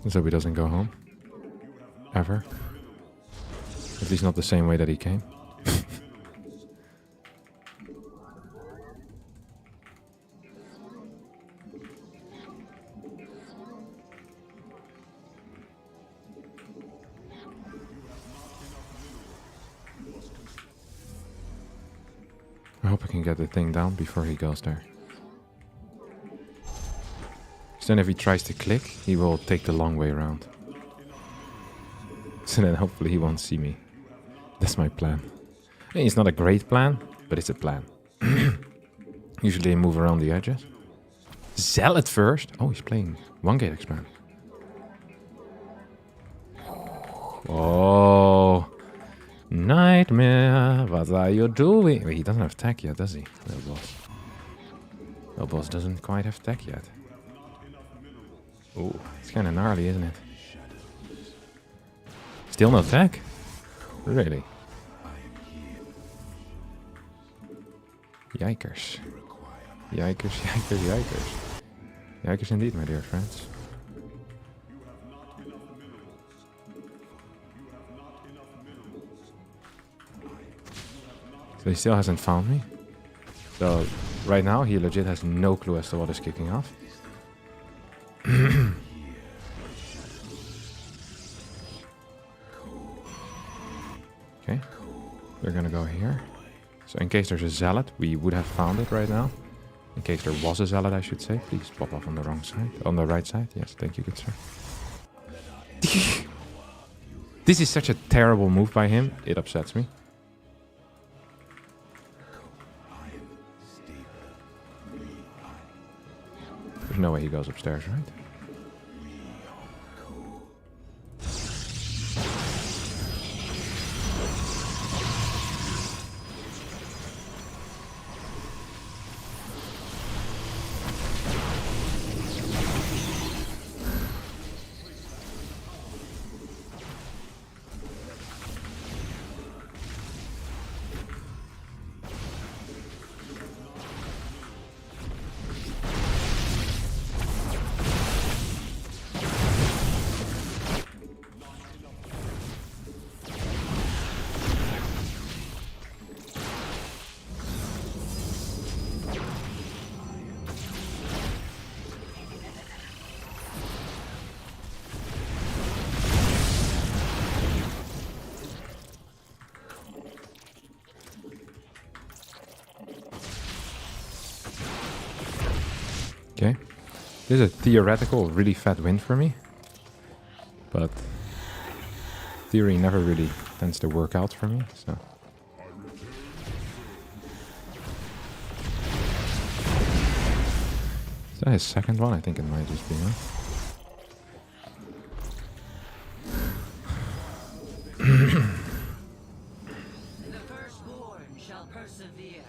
Speaker 1: So he doesn't go home. Ever. At least not the same way that he came. I hope I can get the thing down before he goes there. So then if he tries to click, he will take the long way around. So then hopefully he won't see me. That's my plan. I mean, it's not a great plan, but it's a plan. Usually I move around the edges. Zealot first. Oh, he's playing one gate expand. Oh, nightmare. What are you doing? Wait, he doesn't have tech yet, does he? Little boss. Little boss doesn't quite have tech yet. Ooh, it's kind of gnarly, isn't it? Still no tech? Really? Yikers. Yikers, yikers, yikers. Yikers indeed, my dear friends. So he still hasn't found me. So right now he legit has no clue as to what is kicking off.
Speaker 3: Okay. They're gonna go here. So in case there's a zealot, we would have found it right now. In case there was a zealot, I should say. Please pop off on the wrong side. On the right side. Yes, thank you, good sir. This is such a terrible move by him. It upsets me. There's no way he goes upstairs, right? Okay. This is a theoretical, really fat win for me. But theory never really tends to work out for me, so. Is that his second one? I think it might just be, huh?
Speaker 2: The firstborn shall persevere.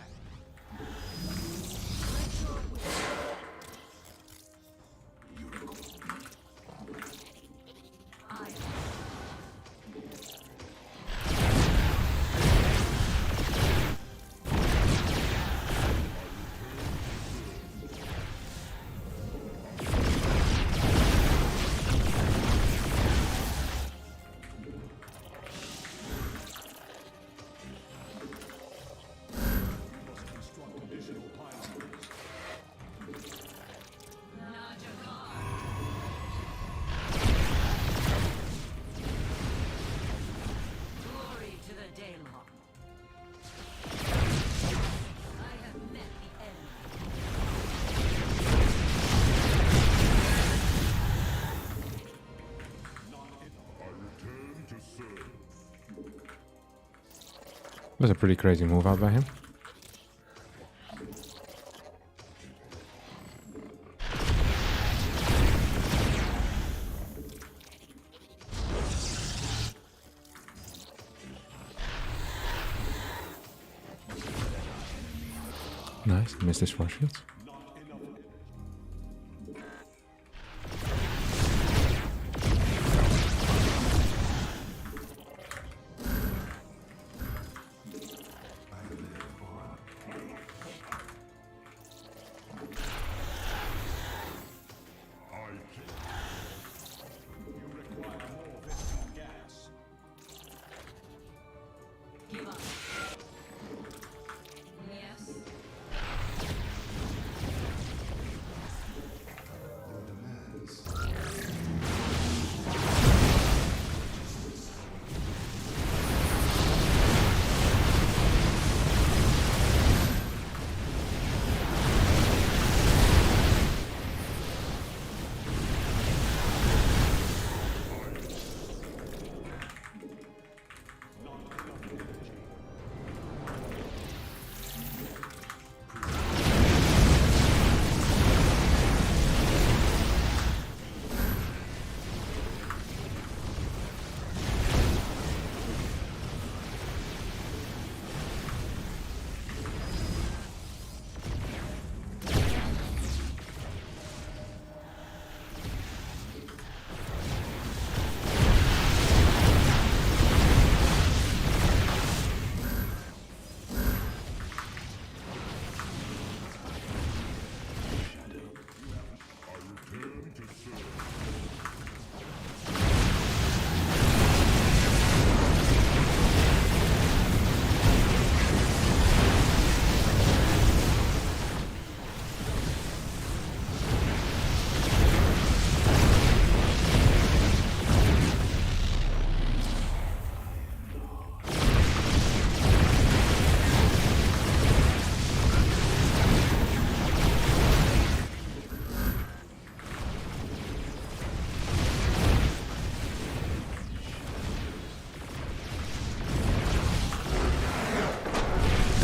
Speaker 3: That was a pretty crazy move out by him. Nice, missed his force shields.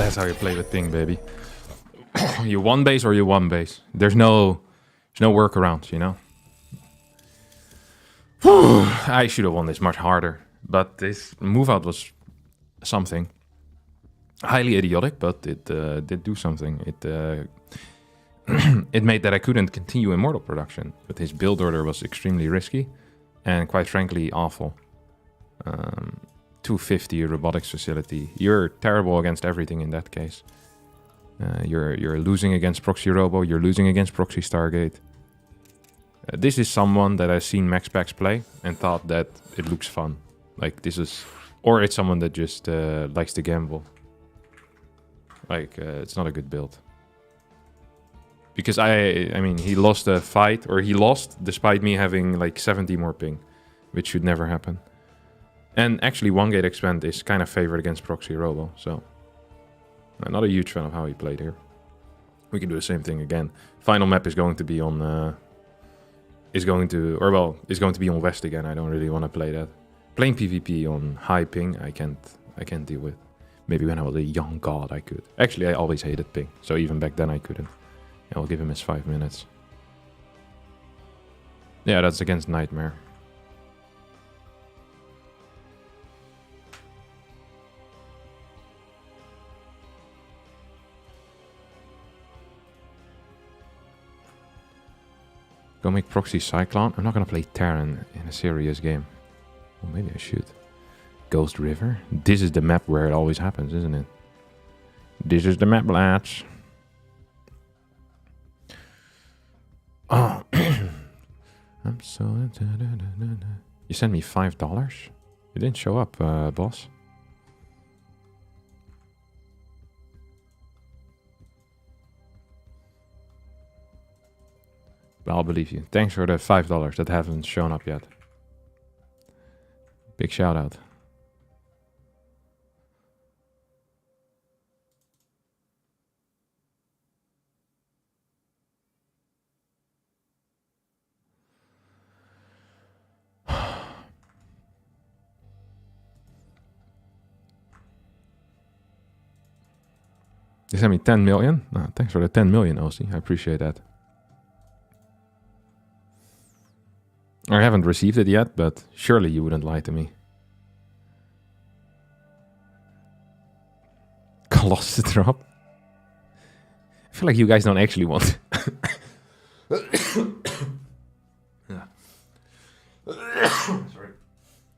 Speaker 1: That's how you play with ping, baby. You one base or you one base. There's no workarounds, you know. I should have won this much harder, but this move out was something. Highly idiotic, but it did do something. It it made that I couldn't continue Immortal production, but his build order was extremely risky and quite frankly awful. 250 robotics facility. You're terrible against everything in that case. You're losing against Proxy Robo, you're losing against Proxy Stargate. This is someone that I've seen Max Packs play and thought that it looks fun. Like this is... Or it's someone that just likes to gamble. Like, it's not a good build. Because I mean, he lost a fight, or he lost despite me having like 70 more ping, which should never happen. And actually, one gate expand is kind of favored against Proxy Robo, so I'm not a huge fan of how he played here. We can do the same thing again. Final map is going to be on, is going to be on West again. I don't really want to play that. Playing PvP on high ping, I can't deal with. Maybe when I was a young god, I could. Actually, I always hated ping, so even back then I couldn't. I'll give him his 5 minutes. Yeah, that's against Nightmare. Go make Proxy Cyclone. I'm not gonna play Terran in a serious game. Well, maybe I should. Ghost River? This is the map where it always happens, isn't it? This is the map, lads. Oh. I'm so... You sent me $5? You didn't show up, boss. But I'll believe you. Thanks for the $5 that haven't shown up yet. Big shout out. You sent me 10 million? Oh, thanks for the 10 million, OC. I appreciate that. I haven't received it yet, but surely you wouldn't lie to me. Colossus drop? I feel like you guys don't actually want...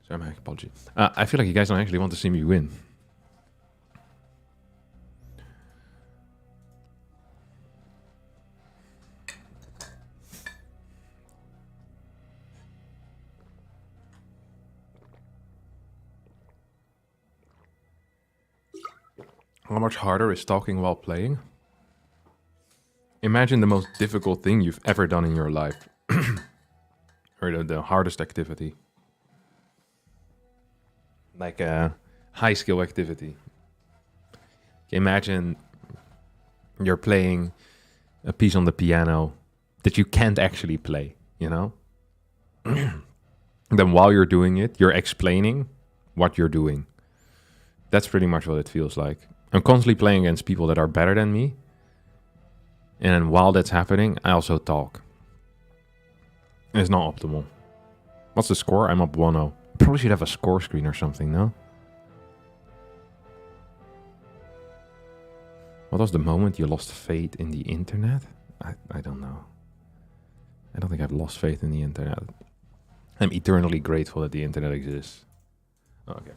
Speaker 1: Sorry, my apology. I feel like you guys don't actually want to see me win. How much harder is talking while playing? Imagine the most difficult thing you've ever done in your life. Or the hardest activity. Like a high skill activity. Imagine you're playing a piece on the piano that you can't actually play, you know? Then while you're doing it, you're explaining what you're doing. That's pretty much what it feels like. I'm constantly playing against people that are better than me. And then while that's happening, I also talk. And it's not optimal. What's the score? I'm up 1-0. Probably should have a score screen or something, no? What was the moment you lost faith in the internet? I don't know. I don't think I've lost faith in the internet. I'm eternally grateful that the internet exists. Oh, okay.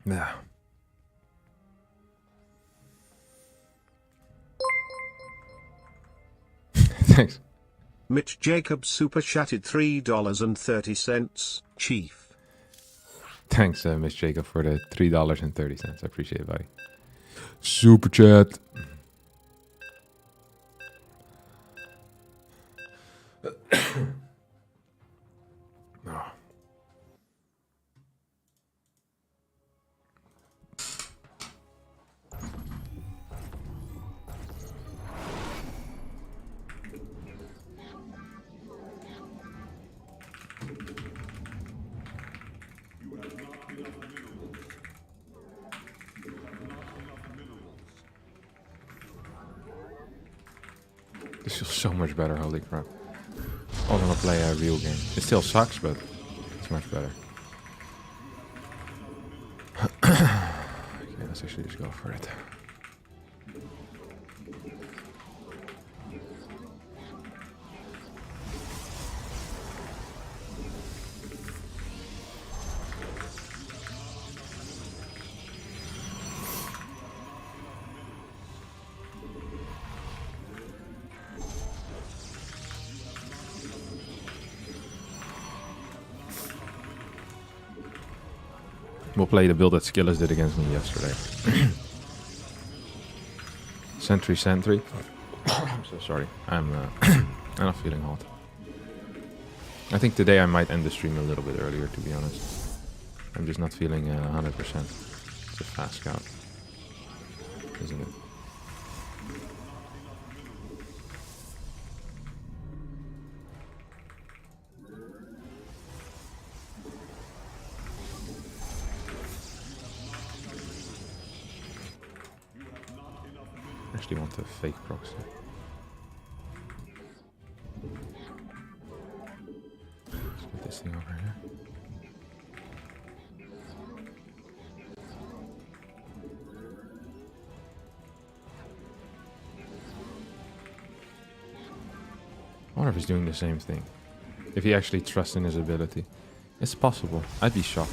Speaker 1: Yeah. Thanks.
Speaker 4: Mitch Jacobs super chatted $3.30. Chief.
Speaker 1: Thanks, Miss Jacob, for the $3.30. I appreciate it, buddy. Super chat. Oh.
Speaker 3: This feels so much better, holy crap. I want to play a real game. It still sucks, but it's much better. Okay, let's actually just go for it. We'll play the build that Skillis did against me yesterday. Sentry. I'm so sorry. I'm not feeling hot. I think today I might end the stream a little bit earlier, to be honest. I'm just not feeling 100%. It's a fast scout, isn't it? I actually want a fake proxy. Let's get this thing over here. I wonder if he's doing the same thing. If he actually trusts in his ability. It's possible. I'd be shocked.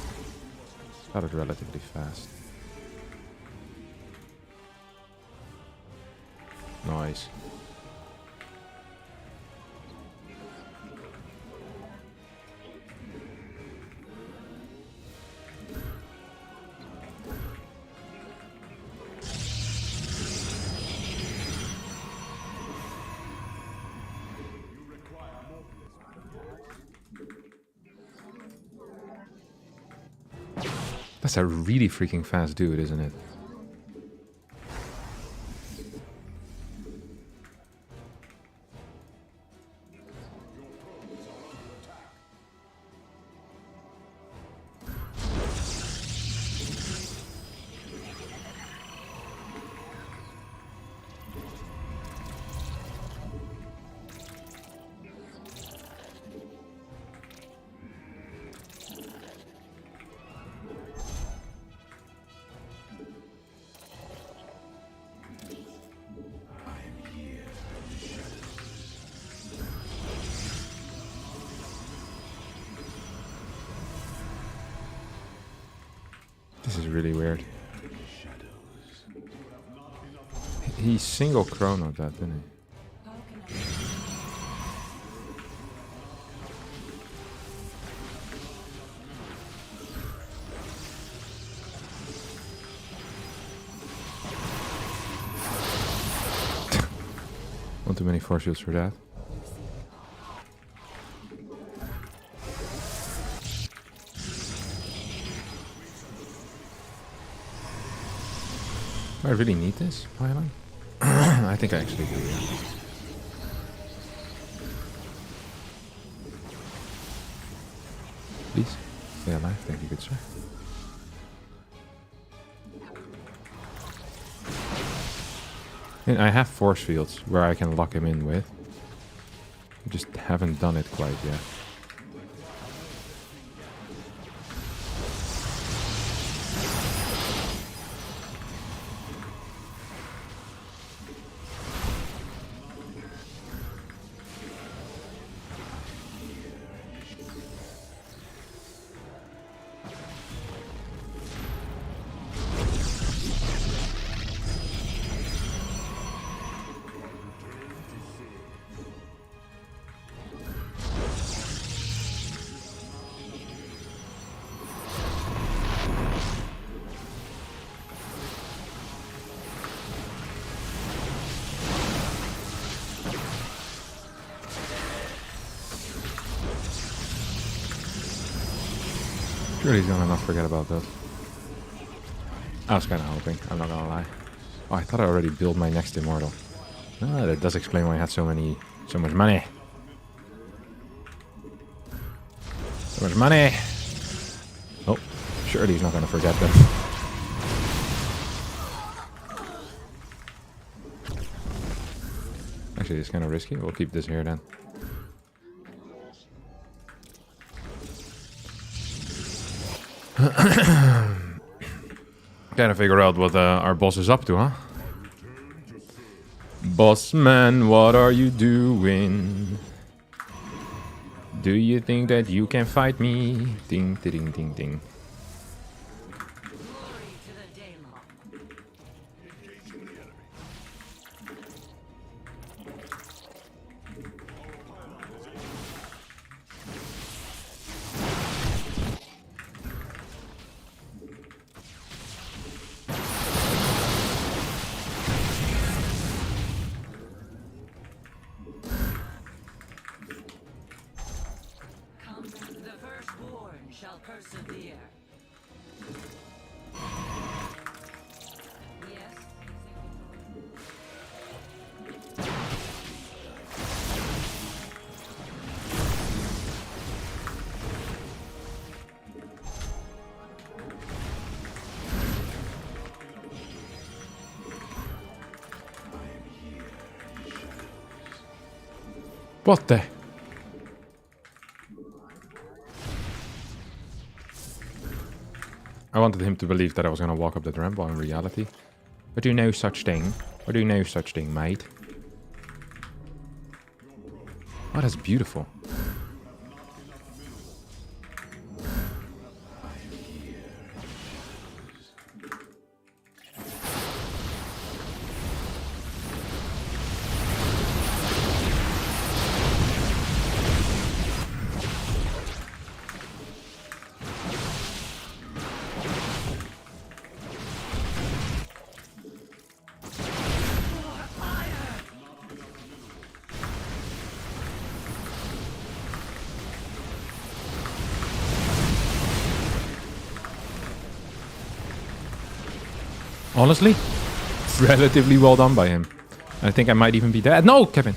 Speaker 3: Got it relatively fast. Nice. That's a really freaking fast dude, isn't it? This is really weird. He single chronoed that, didn't he? One too many force shields for that. Do I really need this pylon? I think I actually do, yeah. Please, stay alive. Thank you, good sir. And I have force fields where I can lock him in with. I just haven't done it quite yet. Surely he's gonna not forget about that. I was kind of hoping, I'm not gonna lie. Oh, I thought I already built my next immortal. Ah, that does explain why I had so much money. So much money! Oh, surely he's not gonna forget that. Actually, it's kind of risky. We'll keep this here then. Gotta figure out what our boss is up to, huh? Boss man, what are you doing? Do you think that you can fight me? Ding, ding, ding, ding.
Speaker 2: Glory to the Daemon. The firstborn shall persevere. Yes.
Speaker 3: What the? I wanted him to believe that I was gonna walk up that ramp, while in reality. But do no such thing. Or do no such thing, mate. Oh, that's beautiful. Honestly, relatively well done by him. I think I might even be dead. No, Kevin.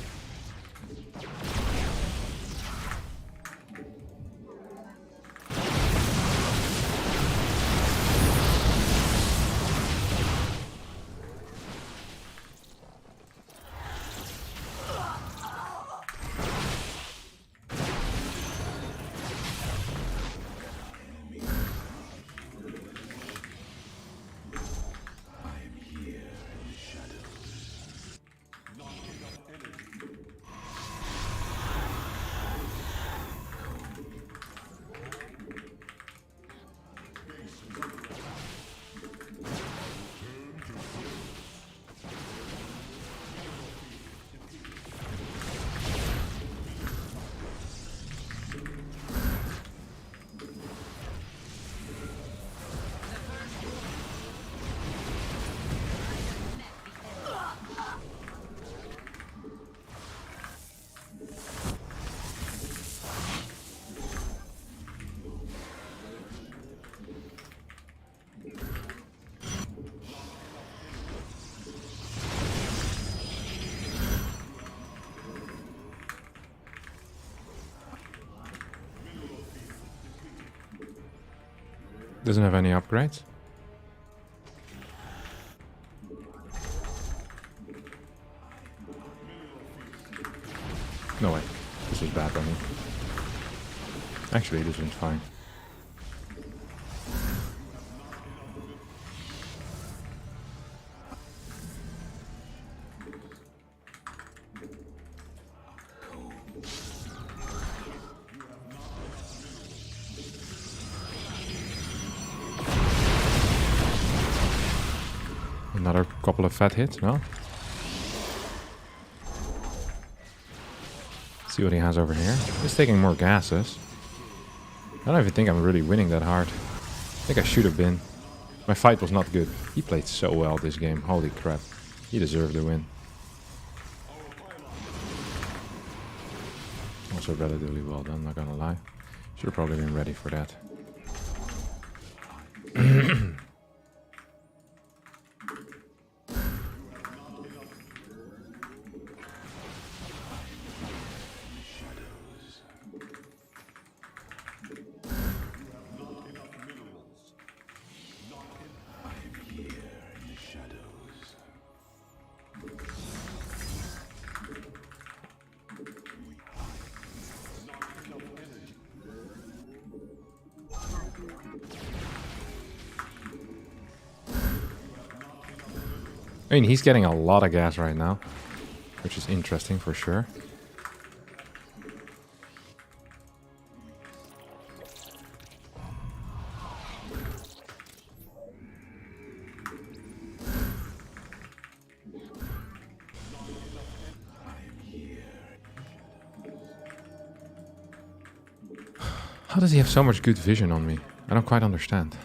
Speaker 3: Doesn't have any upgrades. No way. This is bad on me. Actually, this one's fine. Another couple of fat hits, no? See what he has over here. He's taking more gases. I don't even think I'm really winning that hard. I think I should have been. My fight was not good. He played so well this game. Holy crap. He deserved the win. Also relatively well done, not gonna lie. Should have probably been ready for that. I mean, he's getting a lot of gas right now, which is interesting for sure. How does he have so much good vision on me? I don't quite understand.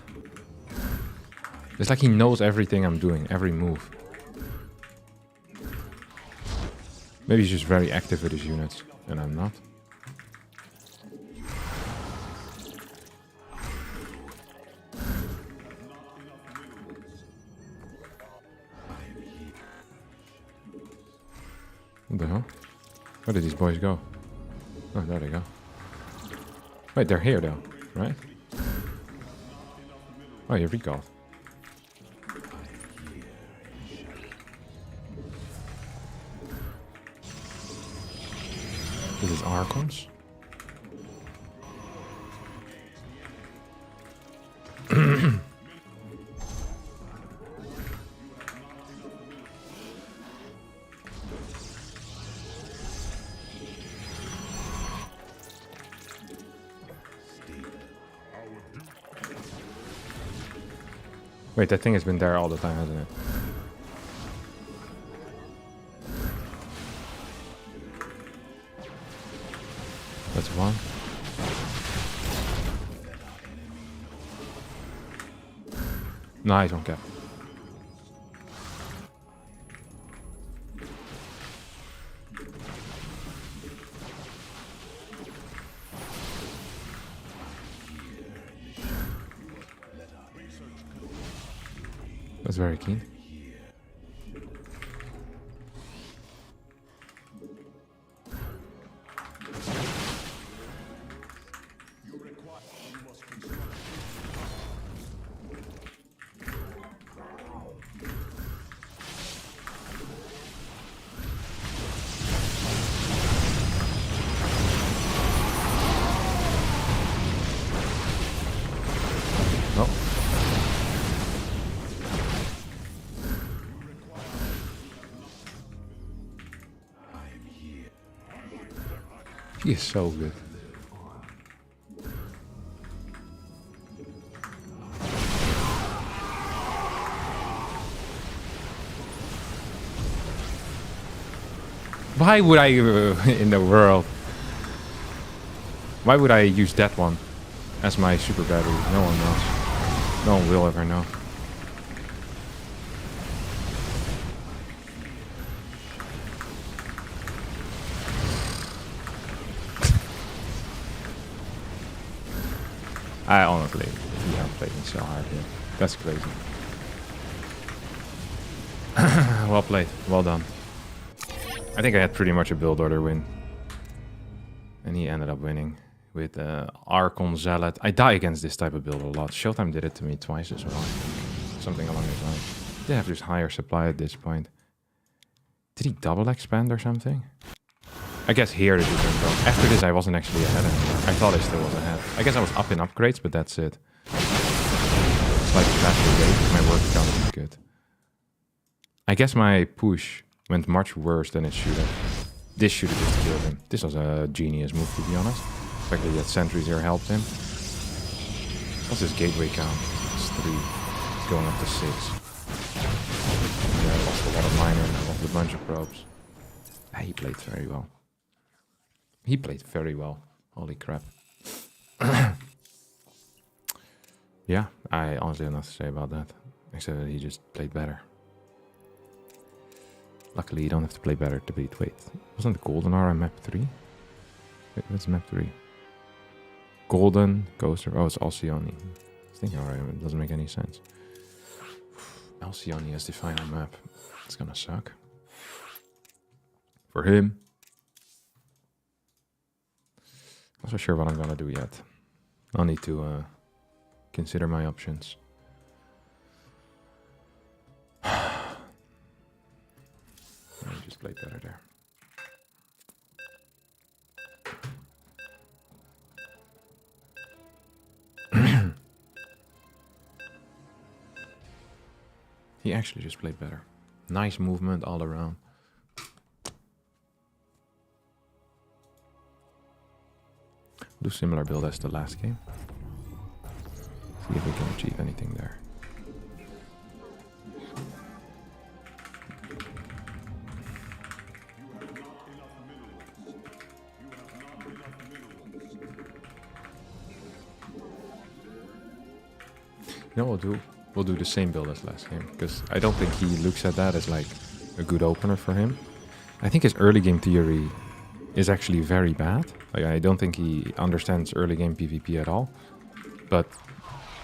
Speaker 3: It's like he knows everything I'm doing, every move. Maybe he's just very active with his units, and I'm not. What the hell? Where did these boys go? Oh, there they go. Wait, they're here though, right? Oh, you recalled. This is Archons. Wait, that thing has been there all the time, hasn't it? That's one. Nice one, Cap. That's very keen. He is so good. Why would I, in the world? Why would I use that one as my super battery? No one knows. No one will ever know. I honestly, he outplayed me so hard here. That's crazy. Well played. Well done. I think I had pretty much a build order win. And he ended up winning with Archon Zealot. I die against this type of build a lot. Showtime did it to me twice as well. Something along those lines. They have just higher supply at this point. Did he double expand or something? I guess here it is. After this I wasn't actually ahead anymore. I thought I still was ahead. I guess I was up in upgrades, but that's it. Slightly faster rate. My work count is good. I guess my push went much worse than it should have. This should have just killed him. This was a genius move, to be honest. The fact that he had sentries here helped him. What's his gateway count? It's 3. It's going up to 6. Yeah, I lost a lot of miners. I lost a bunch of probes. He played very well. He played very well. Holy crap. Yeah, I honestly have nothing to say about that. Except that he just played better. Luckily, you don't have to play better to beat. Wait, wasn't the Golden R on map 3? Wait, what's map 3? Golden, Coaster. Oh, it's Alcyone. I was thinking, alright, it doesn't make any sense. Alcyone as the final map. It's gonna suck. For him. Not so sure what I'm gonna do yet. I'll need to consider my options. I just played better there. He actually just played better. Nice movement all around. Do similar build as the last game. See if we can achieve anything there. You know what we'll do? We'll do the same build as last game, because I don't think he looks at that as like a good opener for him. I think his early game theory is actually very bad. Like, I don't think he understands early game PvP at all. But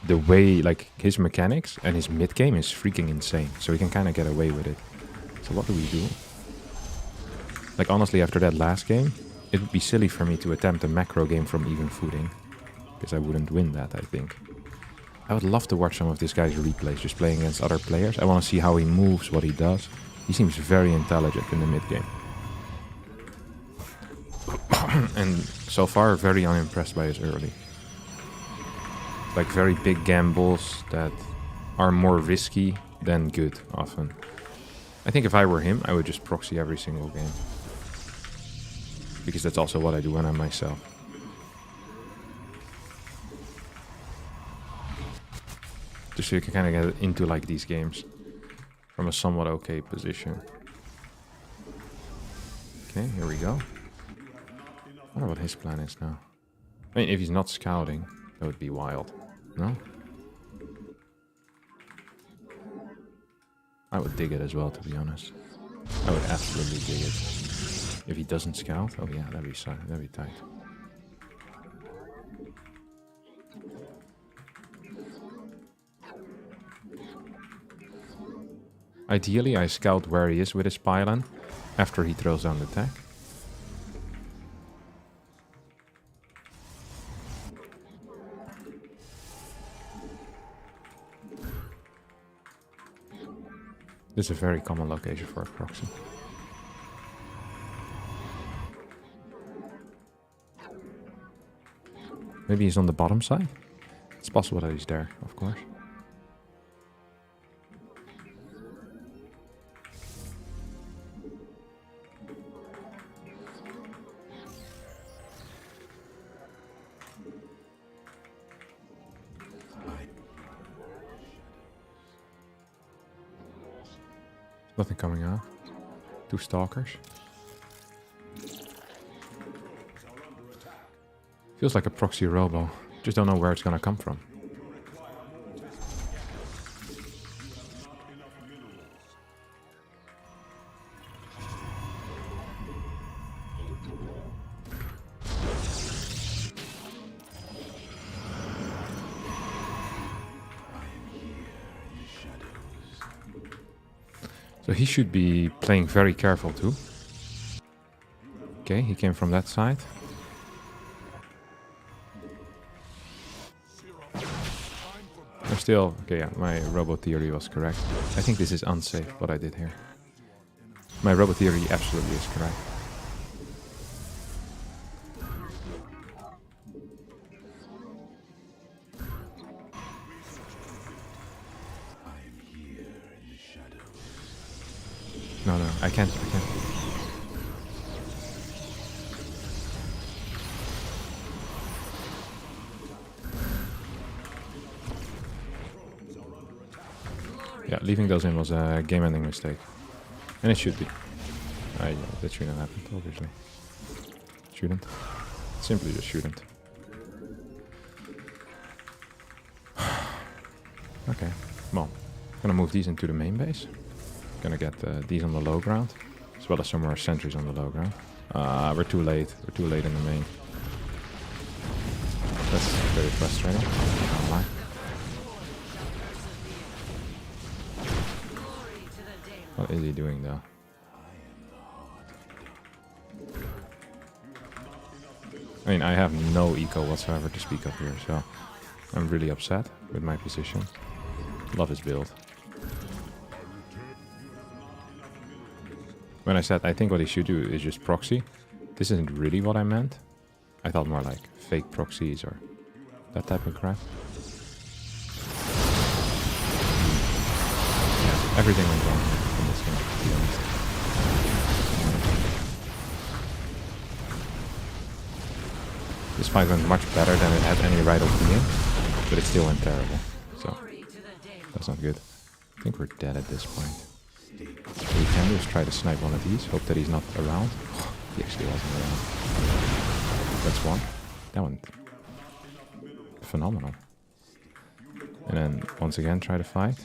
Speaker 3: the way, like, his mechanics and his mid game is freaking insane. So he can kind of get away with it. So what do we do? Like, honestly, after that last game, it would be silly for me to attempt a macro game from even footing, because I wouldn't win that, I think. I would love to watch some of this guy's replays, just playing against other players. I want to see how he moves, what he does. He seems very intelligent in the mid game. And so far, very unimpressed by his early. Like, very big gambles that are more risky than good, often. I think if I were him, I would just proxy every single game. Because that's also what I do when I'm myself. Just so you can kind of get into like these games from a somewhat okay position. Okay, here we go. I wonder what his plan is now. I mean, if he's not scouting, that would be wild. No? I would dig it as well, to be honest. I would absolutely dig it. If he doesn't scout, oh yeah, that'd be tight. Ideally, I scout where he is with his pylon after he throws down the tech. This is a very common location for a proxy. Maybe he's on the bottom side? It's possible that he's there, of course. Nothing coming out. 2 stalkers. Feels like a proxy robo. Just don't know where it's gonna come from. So he should be playing very careful too. Okay, he came from that side. I'm still... Okay, yeah, my robo theory was correct. I think this is unsafe, what I did here. My robo theory absolutely is correct. No, I can't. Yeah, leaving those in was a game-ending mistake. And it should be. That shouldn't have happened, obviously. Shouldn't. Simply just shouldn't. Okay, well, gonna move these into the main base. Gonna get these on the low ground, as well as some more sentries on the low ground. We're too late. We're too late in the main. That's very frustrating. Can't lie. What is he doing though? I mean, I have no eco whatsoever to speak of here, so I'm really upset with my position. Love his build. When I said I think what he should do is just proxy, this isn't really what I meant. I thought more like fake proxies or that type of crap. Yeah, everything went wrong in this game. This fight went much better than it had any right of being, but it still went terrible. So
Speaker 2: Glory to the Daemon.
Speaker 3: that's not good. I think we're dead at this point. What we can do is try to snipe one of these, hope that he's not around. He actually wasn't around. That's one. That one. Phenomenal. And then once again try to fight.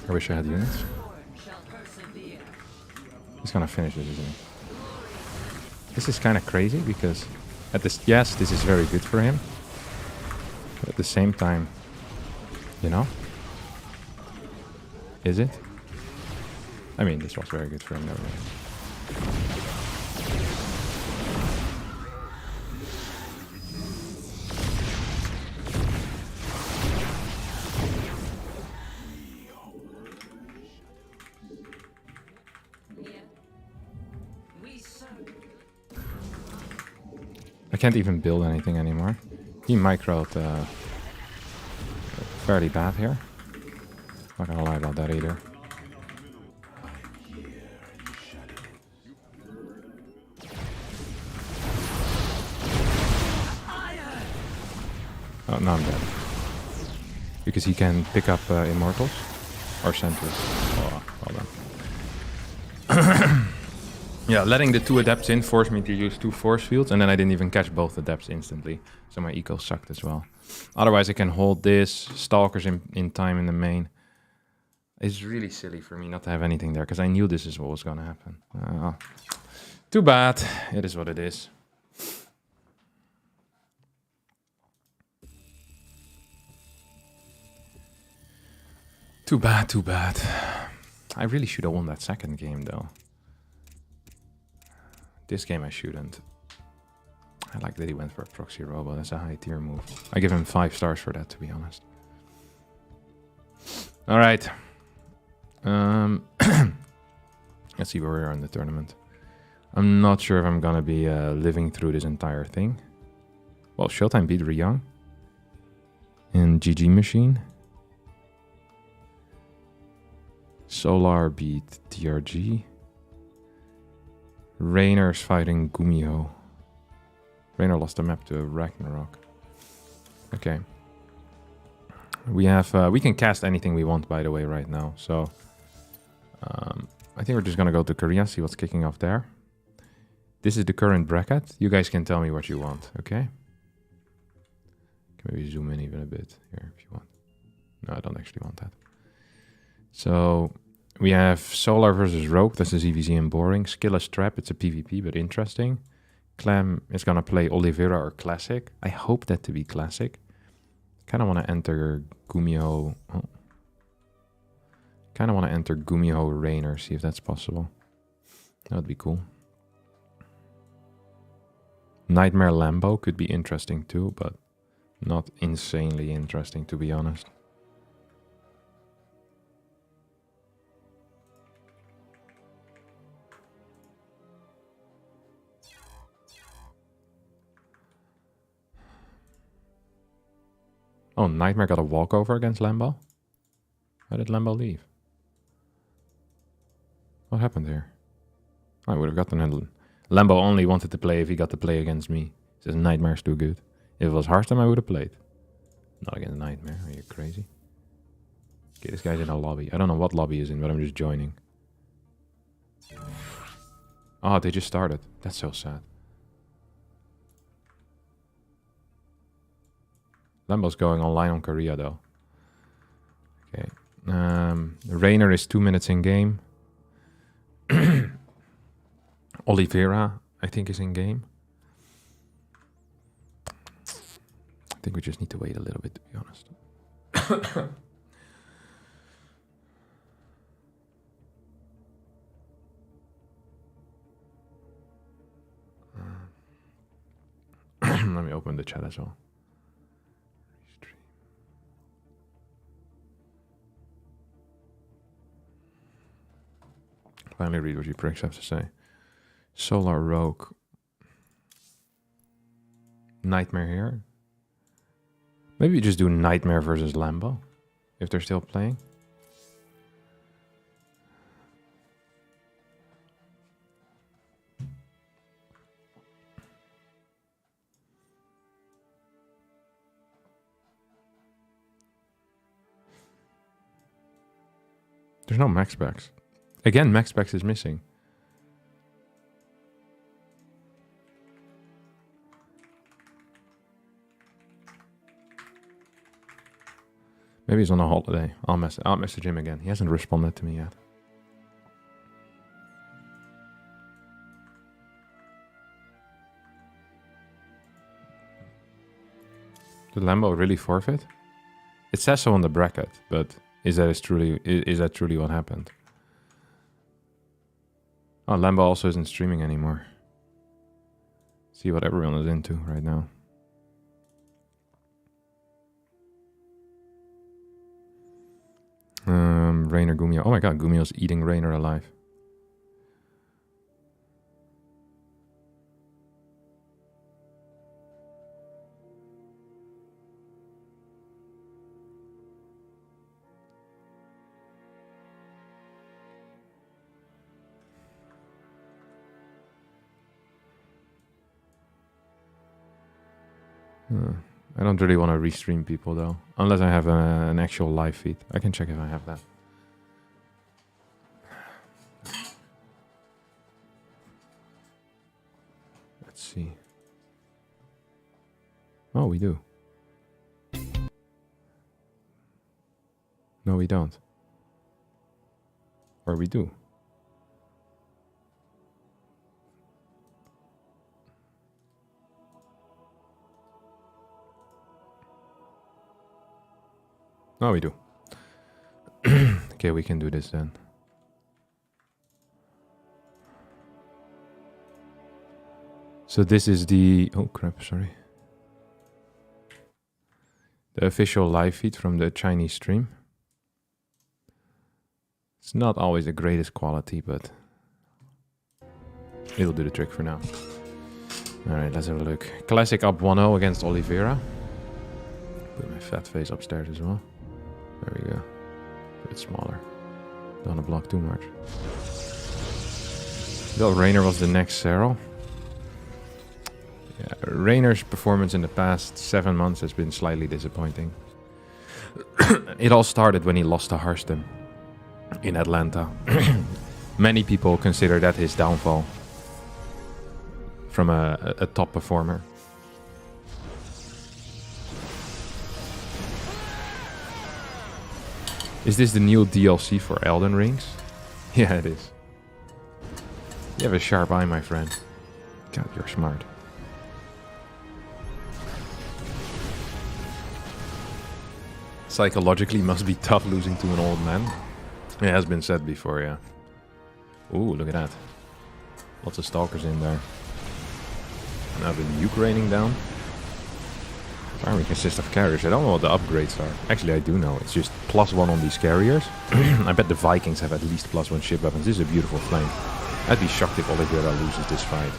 Speaker 3: I wish I had units.
Speaker 2: Shall persevere.
Speaker 3: He's gonna finish this, isn't he? This is kind of crazy because at this, yes, this is very good for him. But at the same time, you know, is it? I mean, this was very good for him, nevertheless.
Speaker 2: We serve.
Speaker 3: I can't even build anything anymore. He microed fairly bad here. Not gonna lie about that either. Oh, now I'm dead. Because he can pick up immortals or sentries. Oh, well done. Yeah, letting the 2 adepts in forced me to use 2 force fields, and then I didn't even catch both adepts instantly. So my eco sucked as well. Otherwise, I can hold this, stalkers in time in the main. It's really silly for me not to have anything there, because I knew this is what was going to happen. Too bad. It is what it is. Too bad, too bad. I really should have won that second game, though. This game I shouldn't. I like that he went for a proxy robo. That's a high tier move. I give him 5 stars for that, to be honest. All right. Let's see where we are in the tournament. I'm not sure if I'm gonna be living through this entire thing. Well, Showtime beat Ryong in GG Machine. Solar beat TRG. Reynor's fighting Gumiho. Reynor lost the map to Ragnarok. Okay. We have we can cast anything we want, by the way, right now. So I think we're just gonna go to Korea, see what's kicking off there. This is the current bracket. You guys can tell me what you want, okay? Can maybe zoom in even a bit here if you want. No, I don't actually want that. So we have Solar versus Rogue. This is EVZ and boring. Skillless Trap. It's a PvP, but interesting. Clem is gonna play Oliveira or Classic. I hope that to be Classic. Kind of want to enter Gumiho. Oh. Kind of want to enter Gumiho Reynor, see if that's possible. That would be cool. Nightmare Lambo could be interesting too, but not insanely interesting, to be honest. Oh, Nightmare got a walkover against Lambo? Why did Lambo leave? What happened here? I would have gotten a... Lambo only wanted to play if he got to play against me. He says Nightmare's too good. If it was Harstem, I would have played. Not against Nightmare. Are you crazy? Okay, this guy's in a lobby. I don't know what lobby he's in, but I'm just joining. Oh, they just started. That's so sad. Lambo's going online on Korea, though. Okay. Reynor is 2 minutes in game. Oliveira, I think, is in game. I think we just need to wait a little bit, to be honest. Let me open the chat as well. Finally read what you pricks have to say. Solar Rogue. Nightmare here. Maybe you just do Nightmare versus Lambo. If they're still playing. There's no max specs. Again, max specs is missing. Maybe he's on a holiday. I'll message him again. He hasn't responded to me yet. Did Lambo really forfeit? It says so on the bracket, but is that truly what happened? Oh, Lambo also isn't streaming anymore. See what everyone is into right now. Reynor, Gumio. Oh my god, Gumio's eating Reynor alive. I don't really want to restream people though, unless I have an actual live feed. I can check if I have that. Let's see. Oh, we do. No, we don't. Or we do. Oh, we do. Okay, we can do this then. So this is the... Oh crap, sorry. The official live feed from the Chinese stream. It's not always the greatest quality, but it'll do the trick for now. Alright, let's have a look. Classic up 1-0 against Oliveira. Put my fat face upstairs as well. There we go. A bit smaller. Don't want to block too much. Thought Reynor was the next Serral. Yeah, Reynor's performance in the past 7 months has been slightly disappointing. It all started when he lost to Harstem in Atlanta. Many people consider that his downfall from a top performer. Is this the new DLC for Elden Rings? Yeah, it is. You have a sharp eye, my friend. God, you're smart. Psychologically must be tough losing to an old man. It has been said before, yeah. Ooh, look at that. Lots of stalkers in there. Now the nuke raining down. This army consists of carriers. I don't know what the upgrades are. Actually, I do know. It's just +1 on these carriers. I bet the Vikings have at least +1 ship weapons. This is a beautiful flank. I'd be shocked if Oliveira loses this fight.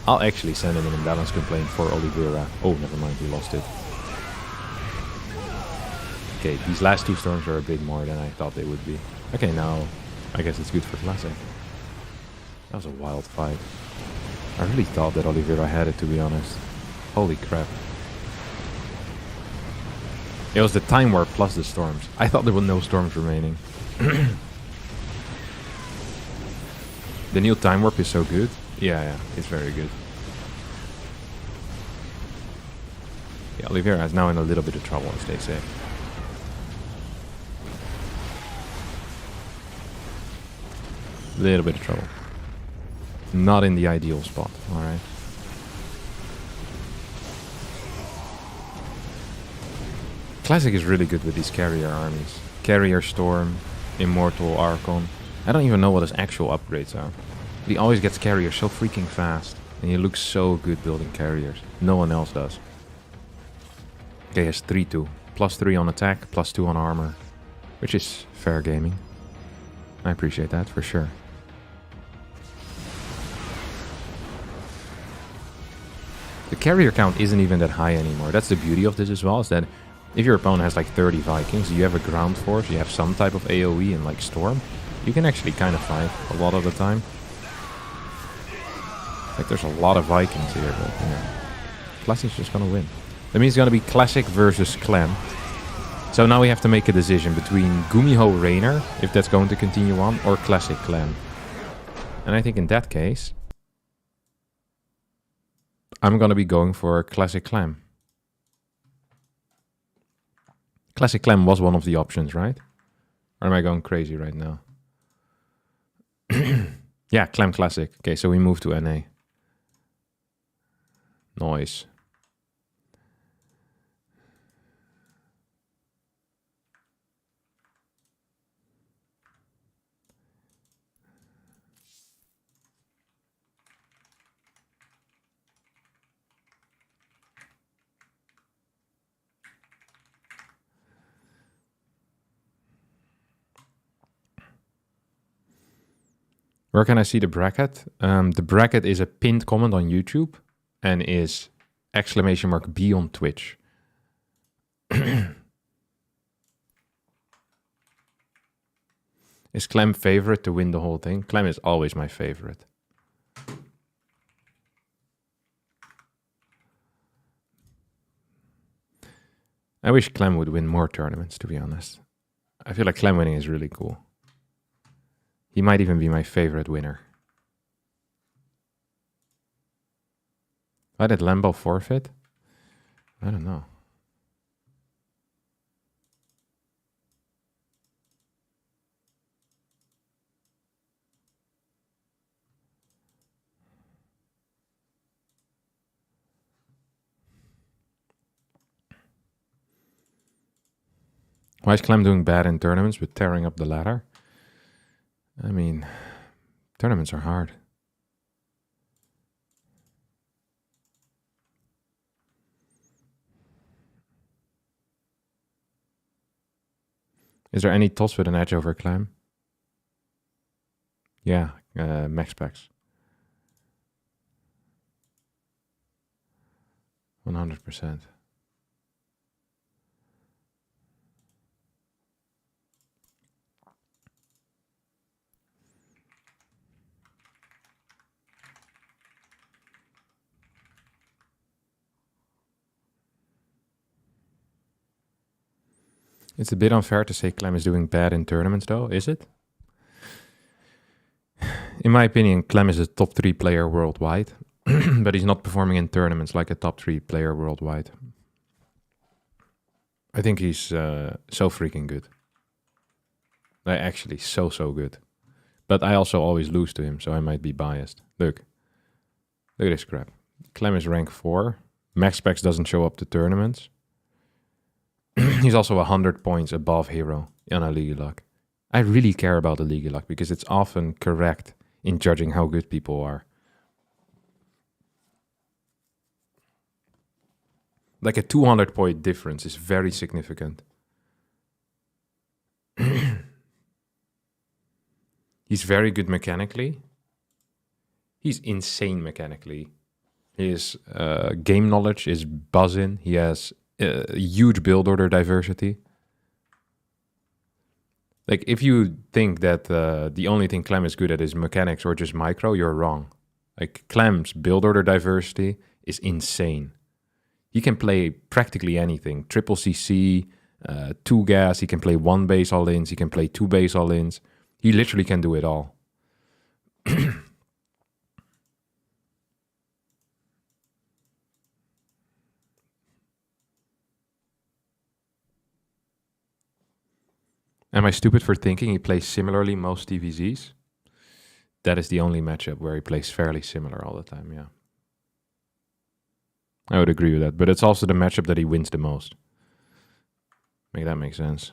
Speaker 3: I'll actually send in an imbalance complaint for Oliveira. Oh, never mind, he lost it. Okay, these last 2 storms are a bit more than I thought they would be. Okay, now I guess it's good for Classic. That was a wild fight. I really thought that Oliveira had it, to be honest. Holy crap. It was the time warp plus the storms. I thought there were no storms remaining. The new time warp is so good. Yeah, it's very good. Yeah, Oliveira is now in a little bit of trouble, as they say. Little bit of trouble. Not in the ideal spot, alright. Classic is really good with these carrier armies. Carrier Storm, Immortal Archon. I don't even know what his actual upgrades are. He always gets carriers so freaking fast. And he looks so good building carriers. No one else does. Okay, he has 3-2. +3 on attack, +2 on armor. Which is fair gaming. I appreciate that, for sure. The carrier count isn't even that high anymore. That's the beauty of this as well, is that if your opponent has like 30 Vikings, you have a ground force, you have some type of AoE and like Storm, you can actually kind of fight a lot of the time. Like there's a lot of Vikings here, but you know, Classic's just gonna win. That means it's gonna be Classic versus Clem. So now we have to make a decision between Gumiho Reynor, if that's going to continue on, or Classic Clem. And I think in that case, I'm going to be going for Classic Clem. Classic Clem was one of the options, right? Or am I going crazy right now? Yeah, Clem Classic. Okay, so we move to NA. Noise. Where can I see the bracket? The bracket is a pinned comment on YouTube and is !B on Twitch. Is Clem favorite to win the whole thing? Clem is always my favorite. I wish Clem would win more tournaments, to be honest. I feel like Clem winning is really cool. He might even be my favorite winner. Why did Lambo forfeit? I don't know. Why is Clem doing bad in tournaments with tearing up the ladder? I mean, tournaments are hard. Is there any toss with an edge over Clem? Yeah, max packs. 100%. It's a bit unfair to say Clem is doing bad in tournaments, though, is it? In my opinion, Clem is a top 3 player worldwide, but he's not performing in tournaments like a top 3 player worldwide. I think he's so freaking good. Like, actually, so good. But I also always lose to him, so I might be biased. Look at this crap. Clem is rank 4. Max Specs doesn't show up to tournaments. He's also 100 points above Hero on a League Luck. I really care about the League Luck because it's often correct in judging how good people are. Like a 200 point difference is very significant. He's very good mechanically. He's insane mechanically. His game knowledge is buzzing. He has huge build order diversity. Like, if you think that the only thing Clem is good at is mechanics or just micro, you're wrong. Like, Clem's build order diversity is insane. He can play practically anything. Triple CC, 2 gas, he can play 1 base all-ins, he can play 2 base all-ins. He literally can do it all. Am I stupid for thinking he plays similarly most TVZs? That is the only matchup where he plays fairly similar all the time, yeah. I would agree with that, but it's also the matchup that he wins the most. Make that make sense.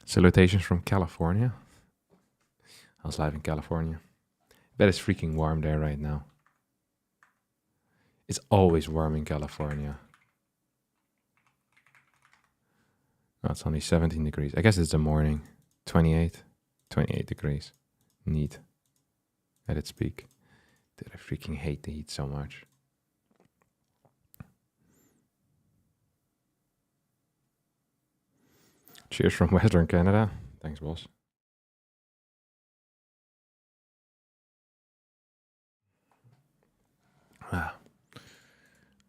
Speaker 3: Salutations from California. I was live in California. Bet it's freaking warm there right now. It's always warm in California. Oh, it's only 17 degrees. I guess it's the morning. 28 degrees. Neat. At its peak. Dude, I freaking hate the heat so much. Cheers from Western Canada. Thanks, boss. I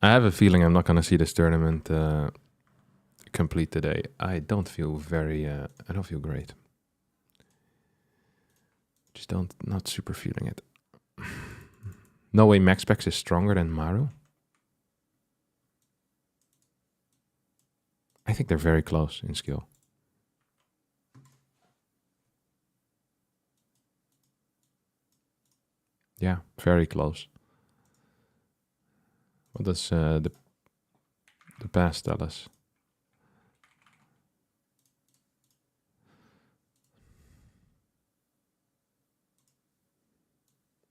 Speaker 3: have a feeling I'm not going to see this tournament complete today. I don't feel I don't feel great. Just not super feeling it. No way Max Specs is stronger than Maru. I think they're very close in skill. Yeah, very close. What does the past tell us?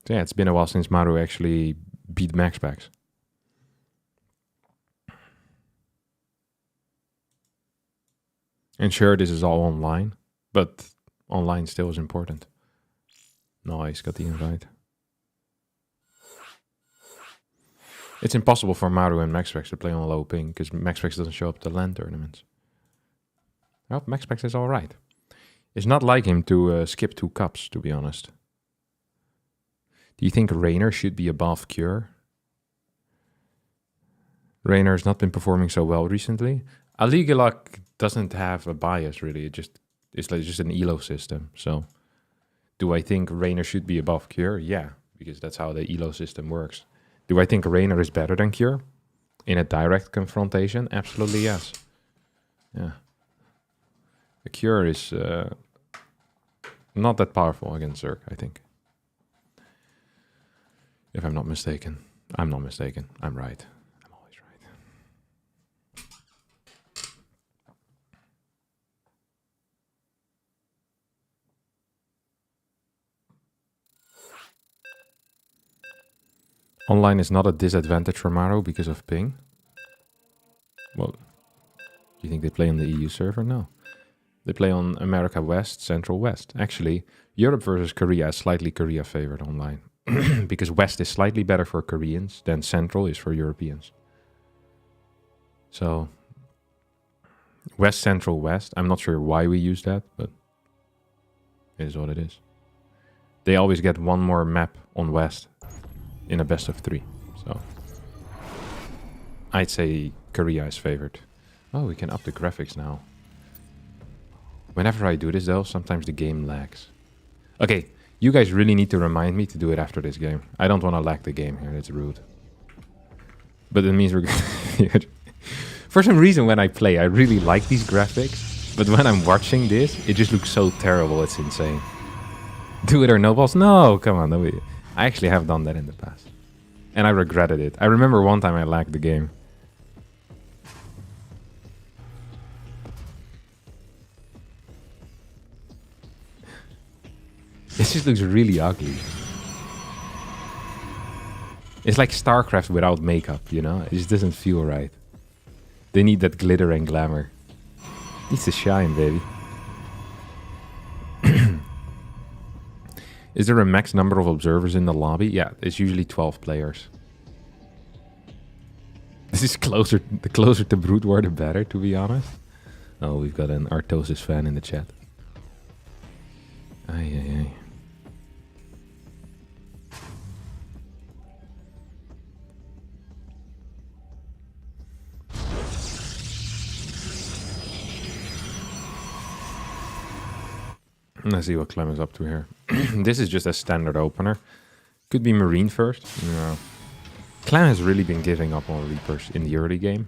Speaker 3: So yeah, it's been a while since Maru actually beat Max Packs. And sure, this is all online, but online still is important. Nice, got the invite. It's impossible for Maru and MaxPax to play on low ping because MaxPax doesn't show up to LAN tournaments. Well, MaxPax is alright. It's not like him to skip 2 cups, to be honest. Do you think Reynor should be above Cure? Reynor has not been performing so well recently. Aligilak doesn't have a bias, really. It's like just an elo system. So, do I think Reynor should be above Cure? Yeah, because that's how the elo system works. Do I think Reynor is better than Cure? In a direct confrontation? Absolutely yes. Yeah. The Cure is not that powerful against Zerg, I think. If I'm not mistaken. I'm not mistaken. I'm right. I'm always right. Online is not a disadvantage for Maru because of ping. Well, do you think they play on the EU server? No. They play on America West, Central West. Actually, Europe versus Korea is slightly Korea favored online. Because West is slightly better for Koreans than Central is for Europeans. So, West, Central, West. I'm not sure why we use that, but it is what it is. They always get one more map on West in a best of 3. So, I'd say Korea is favored. Oh, we can up the graphics now. Whenever I do this though, sometimes the game lags. Okay, you guys really need to remind me to do it after this game. I don't want to lag the game here, that's rude. But it means we're for some reason when I play, I really like these graphics. But when I'm watching this, it just looks so terrible, it's insane. Do it or no balls? No, come on. No, I actually have done that in the past. And I regretted it. I remember one time I lagged the game. This just looks really ugly. It's like StarCraft without makeup, you know? It just doesn't feel right. They need that glitter and glamour. Needs to shine, baby. Is there a max number of observers in the lobby? Yeah, it's usually 12 players. This is closer, the closer to Brood War, the better, to be honest. Oh, we've got an Artosis fan in the chat. Ay, ay, ay. Let's see what Clem is up to here. This is just a standard opener. Could be Marine first. No. Clem has really been giving up on Reapers in the early game.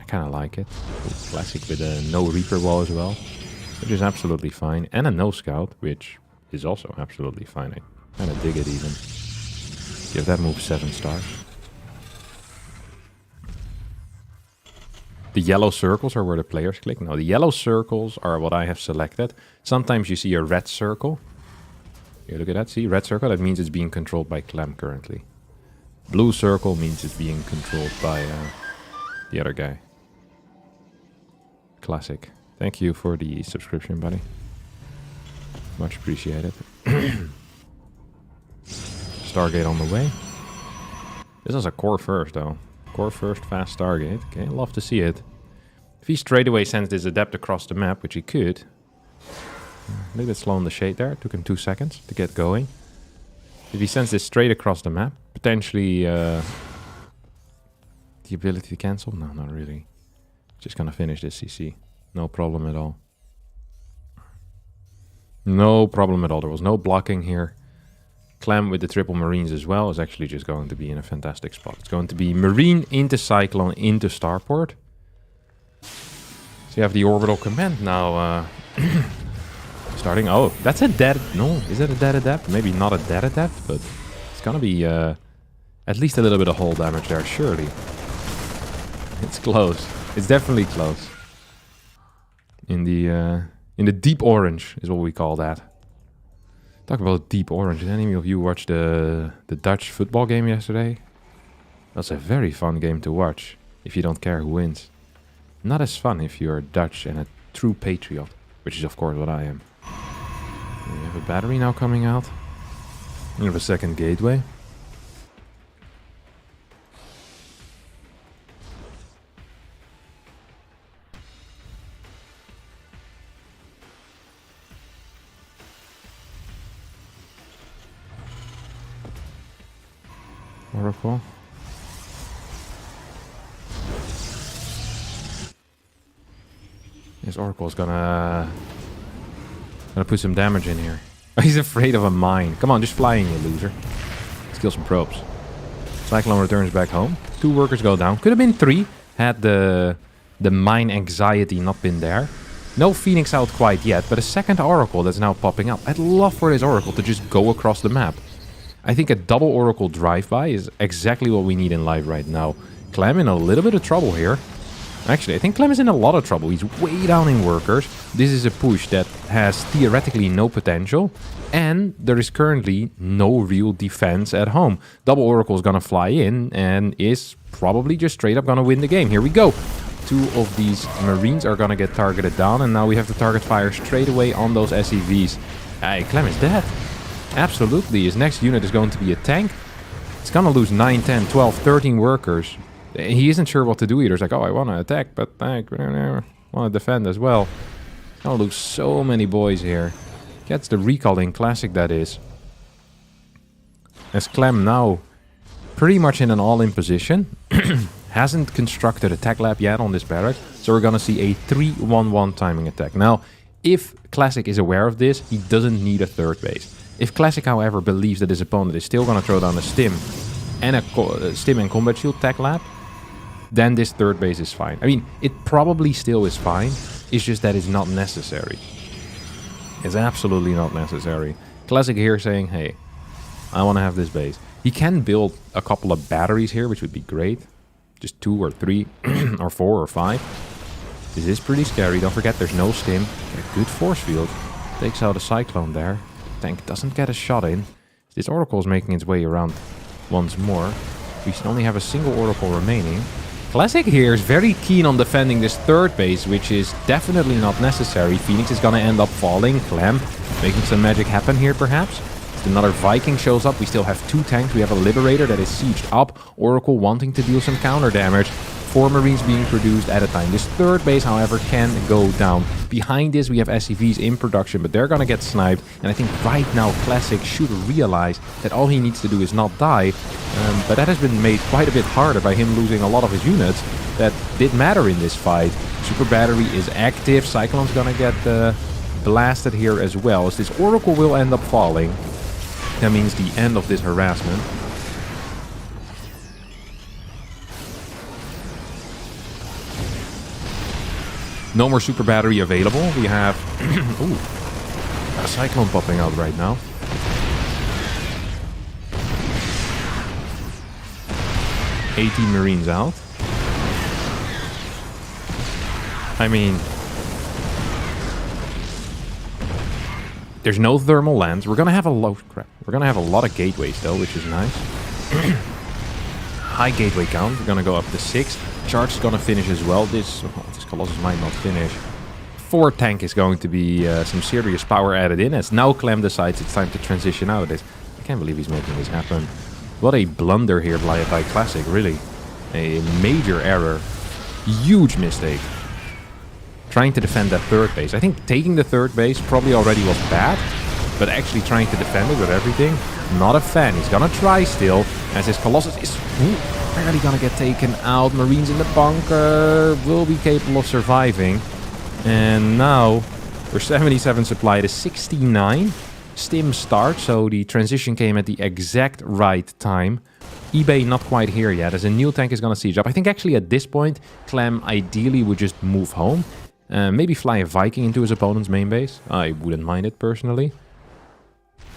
Speaker 3: I kind of like it. Cool. Classic with a no Reaper wall as well, which is absolutely fine. And a no Scout, which is also absolutely fine. I kind of dig it even. Give that move 7 stars. The yellow circles are where the players click. No, the yellow circles are what I have selected. Sometimes you see a red circle. Here, look at that. See, red circle. That means it's being controlled by Clem currently. Blue circle means it's being controlled by the other guy. Classic. Thank you for the subscription, buddy. Much appreciated. Stargate on the way. This is a core first, though. Core first, fast Stargate. Okay, love to see it. If he straight away sends this Adept across the map, which he could. A little bit slow in the shade there. Took him 2 seconds to get going. If he sends this straight across the map, potentially the ability to cancel? No, not really. Just gonna finish this CC. No problem at all. No problem at all. There was no blocking here. Clem with the triple Marines as well is actually just going to be in a fantastic spot. It's going to be Marine into Cyclone into Starport. So you have the orbital command now starting. Oh, that's a dead... No, is that a dead adept? Maybe not a dead adept, but it's gonna be at least a little bit of hull damage there, surely. It's close. It's definitely close. In the deep orange is what we call that. Talk about deep orange. Did any of you watch the Dutch football game yesterday? That's a very fun game to watch, if you don't care who wins. Not as fun if you're Dutch and a true patriot, which is of course what I am. We have a battery now coming out. We have a second gateway. Oracle. This Oracle's gonna put some damage in here. He's afraid of a mine. Come on, just fly in, you loser. Let's kill some probes. Cyclone returns back home. 2 workers go down. Could have been 3 had the mine anxiety not been there. No Phoenix out quite yet, but a second Oracle that's now popping up. I'd love for this Oracle to just go across the map. I think a double Oracle drive-by is exactly what we need in live right now. Clem in a little bit of trouble here. Actually, I think Clem is in a lot of trouble. He's way down in workers. This is a push that has theoretically no potential. And there is currently no real defense at home. Double Oracle is going to fly in and is probably just straight up going to win the game. Here we go. 2 of these Marines are going to get targeted down. And now we have the target fire straight away on those SCVs. Hey, Clem is dead. Absolutely. His next unit is going to be a tank. It's going to lose 9, 10, 12, 13 workers. He isn't sure what to do either. He's like, oh, I want to attack, but I want to defend as well. Going to lose so many boys here. Gets the recall in Classic, that is. As Clem now pretty much in an all-in position. Hasn't constructed a tech lab yet on this barrack. So we're going to see a 3-1-1 timing attack. Now, if Classic is aware of this, he doesn't need a third base. If Classic, however, believes that his opponent is still going to throw down a Stim and a Stim and Combat Shield tech lab, then this third base is fine. I mean, it probably still is fine. It's just that it's not necessary. It's absolutely not necessary. Classic here saying, hey, I want to have this base. He can build a couple of batteries here, which would be great. Just 2 or 3 or 4 or 5. This is pretty scary. Don't forget there's no Stim. A good force field. Takes out a Cyclone there. Tank doesn't get a shot in. This Oracle is making its way around once more. We should only have a single Oracle remaining. Classic here is very keen on defending this third base, which is definitely not necessary. Phoenix is going to end up falling. Clem making some magic happen here, perhaps. If another Viking shows up, we still have 2 tanks. We have a Liberator that is sieged up. Oracle wanting to deal some counter damage. 4 Marines being produced at a time. This third base, however, can go down. Behind this, we have SCVs in production, but they're going to get sniped. And I think right now, Classic should realize that all he needs to do is not die. But that has been made quite a bit harder by him losing a lot of his units that did matter in this fight. Super Battery is active. Cyclone's going to get blasted here as well, as this Oracle will end up falling. That means the end of this harassment. No more Super Battery available. We have ooh, a Cyclone popping out right now. $18 Marines out. I mean, there's no thermal lens. We're gonna have a lot. Crap. We're gonna have a lot of gateways though, which is nice. High gateway count. We're gonna go up to 6. Charge is gonna finish as well. This Colossus might not finish. 4 tank is going to be some serious power added in, as now Clem decides it's time to transition out of this. I can't believe he's making this happen. What a blunder here by Classic, really. A major error. Huge mistake. Trying to defend that third base. I think taking the third base probably already was bad. but actually trying to defend it with everything, not a fan. He's gonna try still, as his Colossus is barely gonna get taken out. Marines in the bunker will be capable of surviving. And now, we're 77 supply to 69. Stim start, so the transition came at the exact right time. eBay not quite here yet, as a new tank is gonna siege up. I think actually at this point, Clem ideally would just move home. Maybe fly a Viking into his opponent's main base. I wouldn't mind it personally.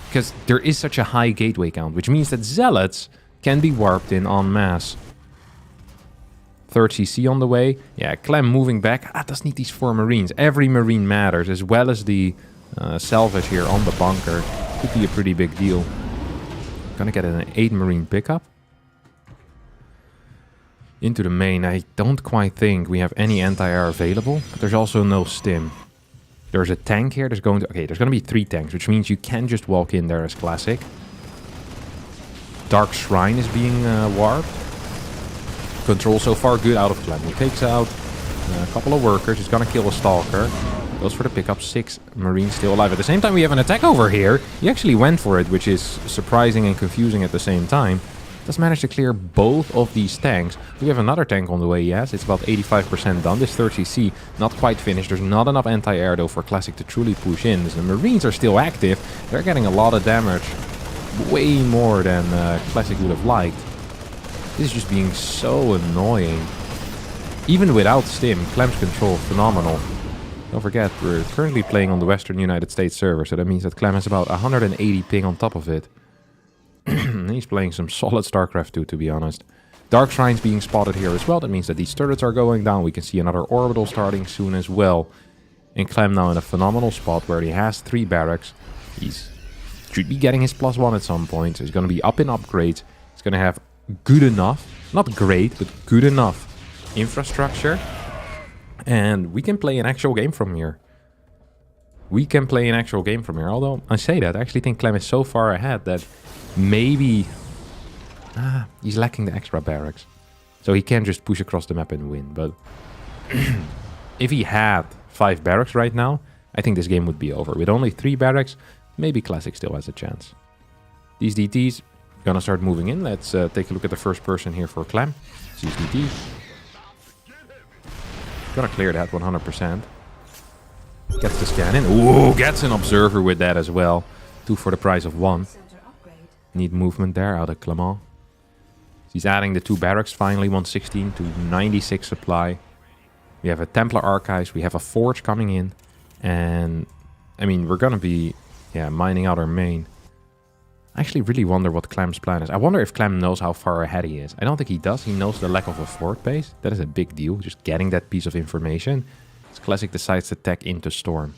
Speaker 3: Because there is such a high gateway count, which means that Zealots can be warped in en masse. Third CC on the way. Yeah, Clem moving back. Does need these 4 Marines. Every Marine matters, as well as the salvage here on the bunker. Could be a pretty big deal. Gonna get an 8 Marine pickup. Into the main, I don't quite think we have any anti-air available. But there's also no stim. There's a tank here. There's going to be 3 tanks, which means you can just walk in there as classic. Dark Shrine is being warped. Control so far good out of Clem. He takes out a couple of workers. He's gonna kill a Stalker. Goes for the pickup. 6 Marines still alive. At the same time, we have an attack over here. He actually went for it, which is surprising and confusing at the same time. Does manage to clear both of these tanks. We have another tank on the way, yes. It's about 85% done. This 30C not quite finished. There's not enough anti-air though for Classic to truly push in. The Marines are still active. They're getting a lot of damage. Way more than Classic would have liked. This is just being so annoying. Even without Stim, Clem's control phenomenal. Don't forget, we're currently playing on the Western United States server, so that means that Clem has about 180 ping on top of it. He's playing some solid StarCraft 2, to be honest. Dark Shrine's being spotted here as well. That means that these turrets are going down. We can see another orbital starting soon as well. And Clem now in a phenomenal spot where he has 3 barracks. He's should be getting his +1 at some point. So he's going to be up in upgrades. He's going to have good enough, not great, but good enough infrastructure. And we can play an actual game from here. Although I say that, I actually think Clem is so far ahead that maybe he's lacking the extra barracks. So he can just push across the map and win. But if he had 5 barracks right now, I think this game would be over. With only 3 barracks, maybe Classic still has a chance. These DTs gonna start moving in. Let's take a look at the first person here for Clem. Sees DT. Gonna clear that 100%. Gets the scan in. Ooh, gets an observer with that as well. 2 for the price of 1. Need movement there out of Clement. He's adding the 2 barracks finally. 116 to 96 supply. We have a Templar Archives. We have a Forge coming in. And, I mean, we're gonna be, mining out our main. I actually really wonder what Clem's plan is. I wonder if Clem knows how far ahead he is. I don't think he does. He knows the lack of a fort base. That is a big deal, just getting that piece of information. As Classic decides to tech into Storm.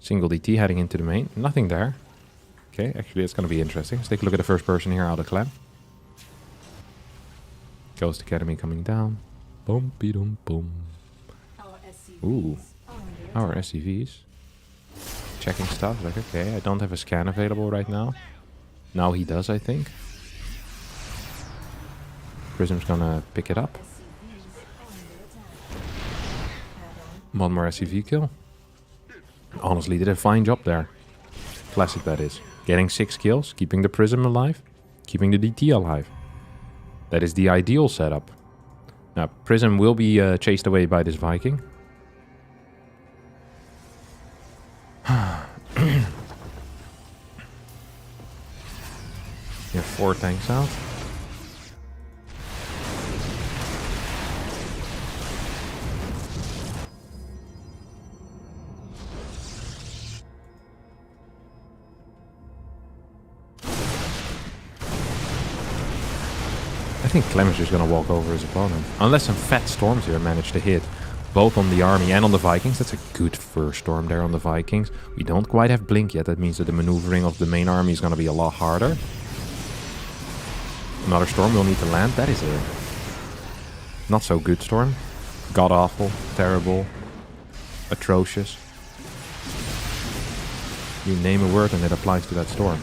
Speaker 3: Single DT heading into the main. Nothing there. Okay, actually it's going to be interesting. Let's take a look at the first person here out of Clem. Ghost Academy coming down. Bumpy dum bum. Ooh, our SCVs. Checking stuff. Like, okay, I don't have a scan available right now. Now he does, I think. Prism's gonna pick it up. 1 more SCV kill. Honestly, did a fine job there. Classic, that is. Getting 6 kills, keeping the Prism alive, keeping the DT alive. That is the ideal setup. Now, Prism will be chased away by this Viking. You have 4 tanks out. I think Clem is just going to walk over his opponent. Unless some fat storms here manage to hit. Both on the army and on the Vikings. That's a good first storm there on the Vikings. We don't quite have Blink yet. That means that the maneuvering of the main army is going to be a lot harder. Another storm will need to land. That is a not so good storm. God awful, terrible, atrocious. You name a word and it applies to that storm.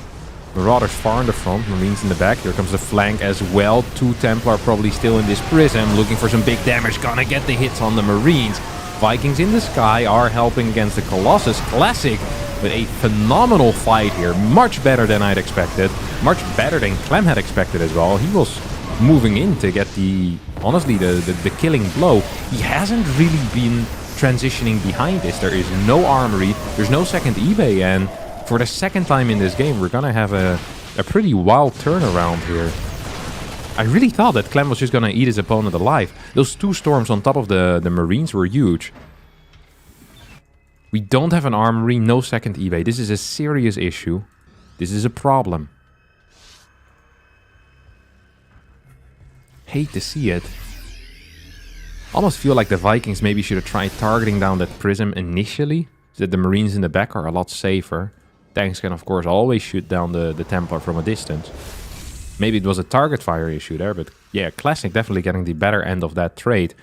Speaker 3: Marauders far in the front, Marines in the back. Here comes the flank as well. 2 Templar probably still in this prism, looking for some big damage. Gonna get the hits on the Marines. Vikings in the sky are helping against the Colossus. Classic with a phenomenal fight here. Much better than I'd expected. Much better than Clem had expected as well. He was moving in to get honestly, the killing blow. He hasn't really been transitioning behind this. There is no armory. There's no second eBay, and for the second time in this game, we're gonna have a pretty wild turnaround here. I really thought that Clem was just gonna eat his opponent alive. Those 2 storms on top of the Marines were huge. We don't have an armory, no second eBay. This is a serious issue. This is a problem. Hate to see it. Almost feel like the Vikings maybe should have tried targeting down that prism initially, so that the Marines in the back are a lot safer. Tanks can of course always shoot down the Templar from a distance. Maybe it was a target fire issue there, but yeah, Classic definitely getting the better end of that trade.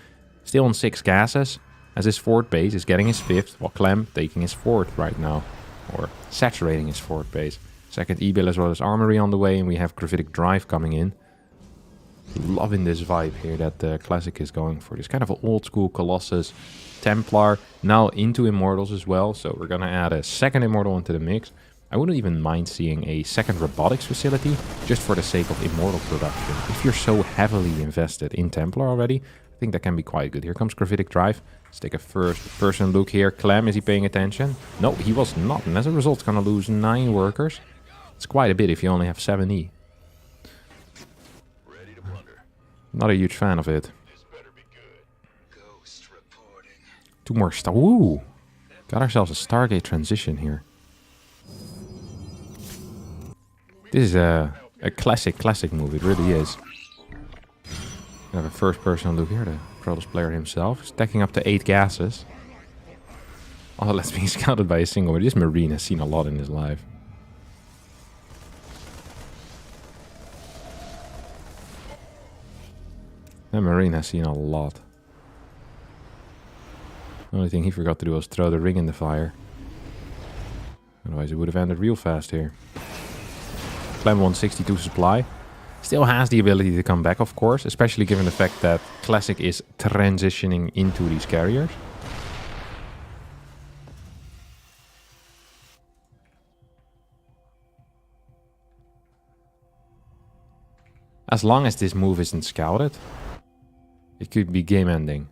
Speaker 3: Still on 6 gases, as his 4th base is getting his 5th, while Clem taking his 4th right now, or saturating his 4th base. Second E-Bill as well as armory on the way, and we have Gravitic Drive coming in. Loving this vibe here that Classic is going for. This kind of an old school Colossus Templar, now into Immortals as well, so we're gonna add a second Immortal into the mix. I wouldn't even mind seeing a second robotics facility, just for the sake of Immortal production. If you're so heavily invested in Templar already, I think that can be quite good. Here comes Gravitic Drive. Let's take a first-person look here. Clem, is he paying attention? No, he was not, and as a result, gonna lose 9 workers. It's quite a bit if you only have 7E. Not a huge fan of it. 2 more star. Ooh! Got ourselves a Stargate transition here. This is a classic move, it really is. We have a first-person look here, the Protoss player himself, stacking up to 8 gases. Oh, that's being scouted by a single, but this Marine has seen a lot in his life. That Marine has seen a lot. The only thing he forgot to do was throw the ring in the fire. Otherwise it would have ended real fast here. Clem 162 supply. Still has the ability to come back, of course, especially given the fact that Classic is transitioning into these carriers. As long as this move isn't scouted, it could be game ending.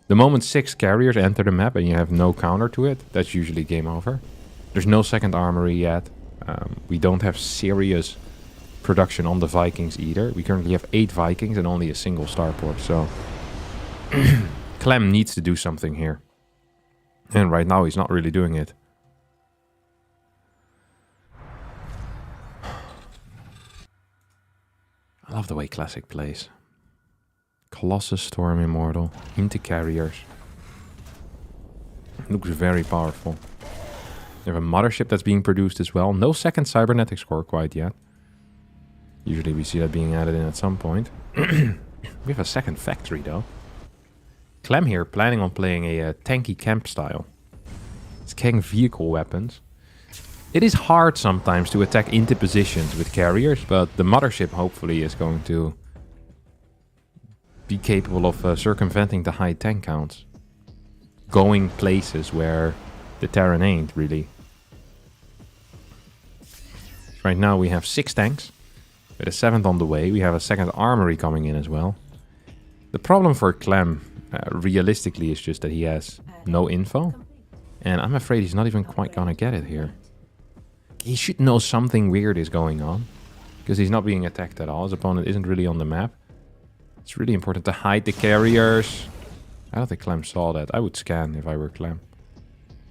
Speaker 3: The moment 6 carriers enter the map and you have no counter to it, that's usually game over. There's no second armory yet. We don't have serious production on the Vikings either. We currently have 8 Vikings and only a single starport, so Clem needs to do something here. And right now he's not really doing it. I love the way Classic plays. Colossus Storm Immortal into carriers. Looks very powerful. We have a mothership that's being produced as well. No second cybernetics core quite yet. Usually we see that being added in at some point. We have a second factory though. Clem here planning on playing a tanky camp style. It's carrying vehicle weapons. It is hard sometimes to attack into positions with carriers, but the mothership hopefully is going to be capable of circumventing the high tank counts. Going places where the Terran ain't, really. Right now we have 6 tanks, with a 7th on the way. We have a second armory coming in as well. The problem for Clem, realistically, is just that he has no info. And I'm afraid he's not even quite gonna get it here. He should know something weird is going on, because he's not being attacked at all. His opponent isn't really on the map. It's really important to hide the carriers. I don't think Clem saw that. I would scan if I were Clem.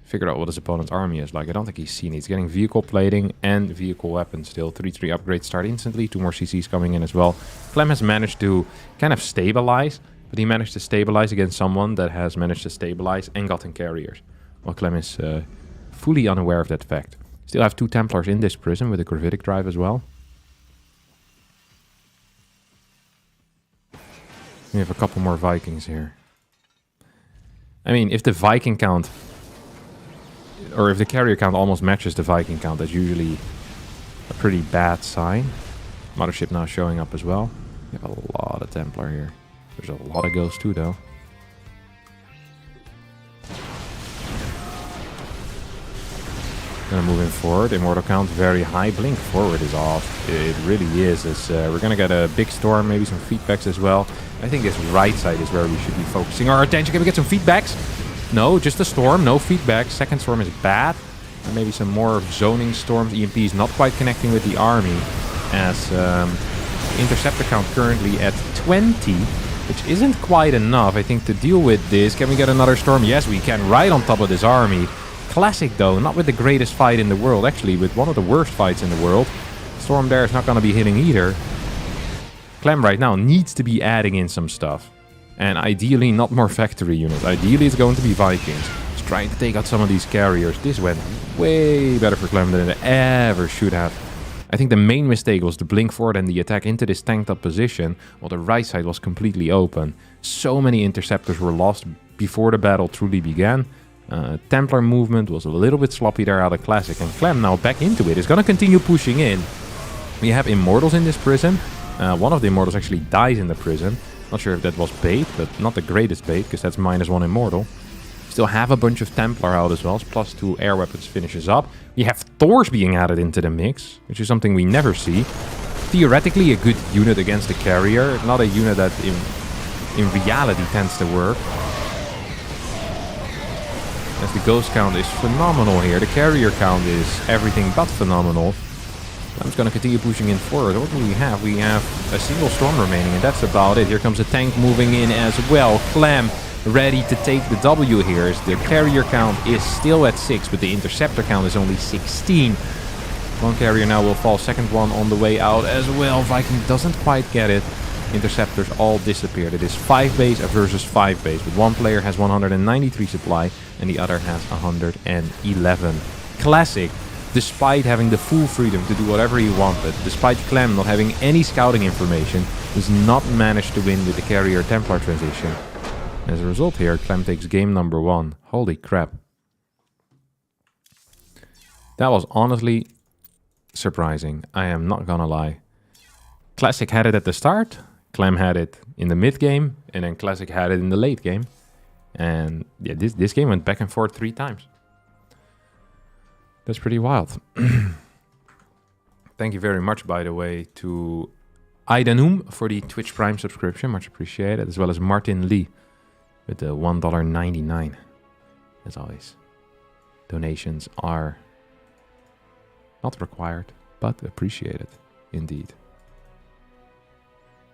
Speaker 3: Figure out what his opponent's army is like. I don't think he's seen it. He's getting vehicle plating and vehicle weapons still. 3-3 upgrades start instantly. 2 more CCs coming in as well. Clem has managed to kind of stabilize, but he managed to stabilize against someone that has managed to stabilize and gotten carriers. While Clem is fully unaware of that fact. Still have 2 Templars in this prison with a Gravitic Drive as well. We have a couple more Vikings here. I mean, if the Viking count, or if the carrier count almost matches the Viking count, that's usually a pretty bad sign. Mothership now showing up as well. We have a lot of Templar here. There's a lot of Ghosts too, though. Gonna move in forward. Immortal count very high. Blink forward is off. It really is. We're gonna get a big storm, maybe some feedbacks as well. I think this right side is where we should be focusing our attention. Can we get some feedbacks? No, just a storm. No feedback. Second storm is bad. And maybe some more zoning storms. EMP is not quite connecting with the army. As interceptor count currently at 20. Which isn't quite enough, I think, to deal with this. Can we get another storm? Yes, we can. Right on top of this army. Classic though, not with the greatest fight in the world, actually with one of the worst fights in the world. Storm there is not going to be hitting either. Clem right now needs to be adding in some stuff. And ideally not more factory units. Ideally it's going to be Vikings. He's trying to take out some of these carriers. This went way better for Clem than it ever should have. I think the main mistake was the blink forward and the attack into this tanked up position, while the right side was completely open. So many interceptors were lost before the battle truly began. Templar movement was a little bit sloppy there out of Classic, and Clem now back into it is going to continue pushing in. We have Immortals in this prison. One of the Immortals actually dies in the prison. Not sure if that was bait, but not the greatest bait, because that's -1 Immortal. Still have a bunch of Templar out as well. +2 air weapons finishes up. We have Thors being added into the mix, which is something we never see. Theoretically a good unit against the carrier, not a unit that in reality tends to work. As the ghost count is phenomenal here. The carrier count is everything but phenomenal. I'm just going to continue pushing in forward. What do we have? We have a single storm remaining, and that's about it. Here comes a tank moving in as well. Clem ready to take the W here. As the carrier count is still at 6, but the interceptor count is only 16. One carrier now will fall. Second one on the way out as well. Viking doesn't quite get it. Interceptors all disappeared. It is 5 base versus 5 base, but one player has 193 supply and the other has 111. Classic, despite having the full freedom to do whatever he wanted, despite Clem not having any scouting information, does not manage to win with the carrier Templar transition. As a result here, Clem takes game number 1. Holy crap. That was honestly surprising. I am not gonna lie. Classic had it at the start. Clem had it in the mid game, and then Classic had it in the late game. And yeah, this game went back and forth 3 times. That's pretty wild. Thank you very much, by the way, to Idanum for the Twitch Prime subscription. Much appreciated. As well as Martin Lee with the $1.99. As always, donations are not required, but appreciated indeed.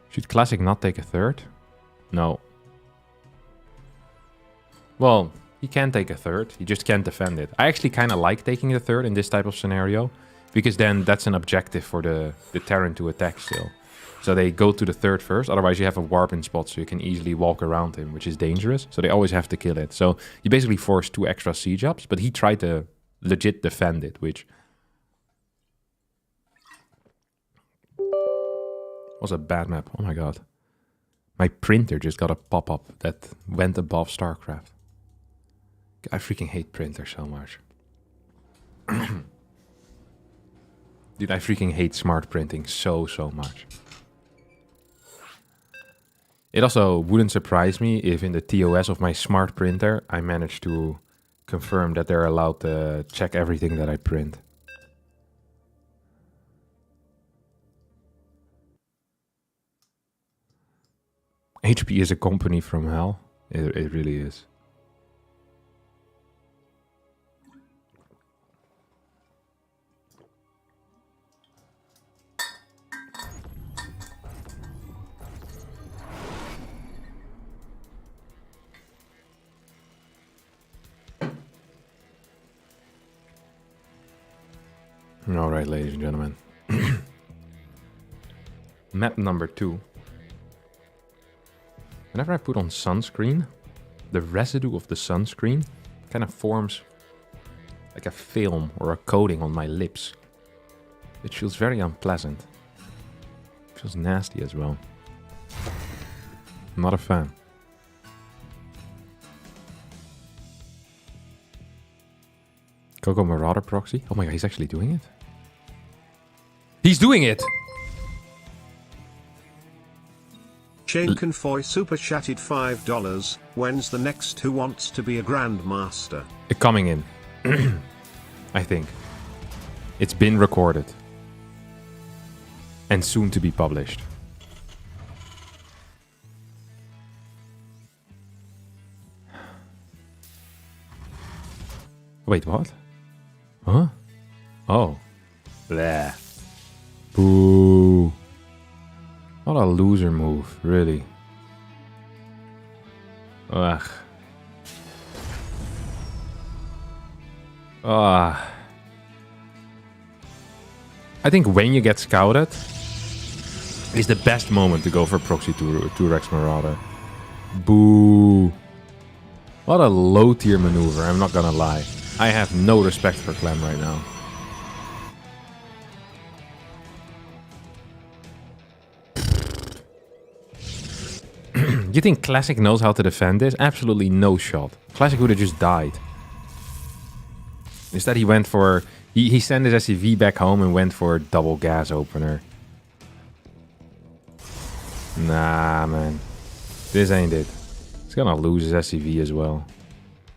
Speaker 3: Should Classic not take a third? No. Well, he can take a third. He just can't defend it. I actually kind of like taking the third in this type of scenario, because then that's an objective for the Terran to attack still. So they go to the third first. Otherwise, you have a warp in spot, so you can easily walk around him, which is dangerous. So they always have to kill it. So you basically force 2 extra siege ups, but he tried to legit defend it, which was a bad map. Oh my god. My printer just got a pop-up that went above StarCraft. I freaking hate printers so much. Dude, I freaking hate smart printing so much. It also wouldn't surprise me if in the TOS of my smart printer I managed to confirm that they're allowed to check everything that I print. HP is a company from hell. It really is. Alright, ladies and gentlemen. Map number 2. Whenever I put on sunscreen, the residue of the sunscreen kind of forms like a film or a coating on my lips. It feels very unpleasant. It feels nasty as well. I'm not a fan. Coco Marauder proxy? Oh my god, he's actually doing it? He's doing it!
Speaker 4: Shane Confoy super chatted $5. When's the next Who Wants to Be a Grandmaster?
Speaker 3: Coming in. I think. It's been recorded. And soon to be published. Wait, what? Huh? Oh. Bleh. Boo. What a loser move, really. Ugh. Ah. I think when you get scouted is the best moment to go for proxy to Rex Marauder. Boo. What a low tier maneuver, I'm not gonna lie. I have no respect for Clem right now. You think Classic knows how to defend this? Absolutely no shot. Classic would have just died. Instead he went for... He sent his SCV back home and went for a double gas opener. Nah, man. This ain't it. He's gonna lose his SCV as well.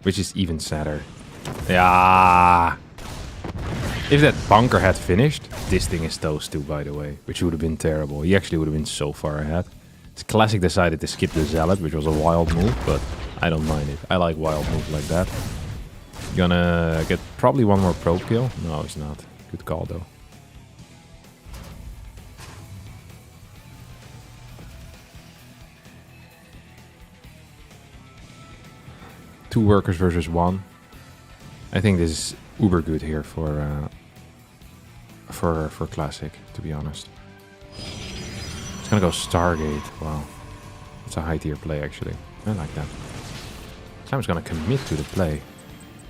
Speaker 3: Which is even sadder. Yeah. If that bunker had finished, this thing is toast too, by the way. Which would have been terrible. He actually would have been so far ahead. Classic decided to skip the Zealot, which was a wild move, but I don't mind it. I like wild moves like that. Gonna get probably one more probe kill. No, he's not. Good call, though. Two workers versus one. I think this is uber good here for Classic, to be honest. It's gonna go Stargate. Wow. It's a high tier play, actually. I like that. Sam's gonna commit to the play.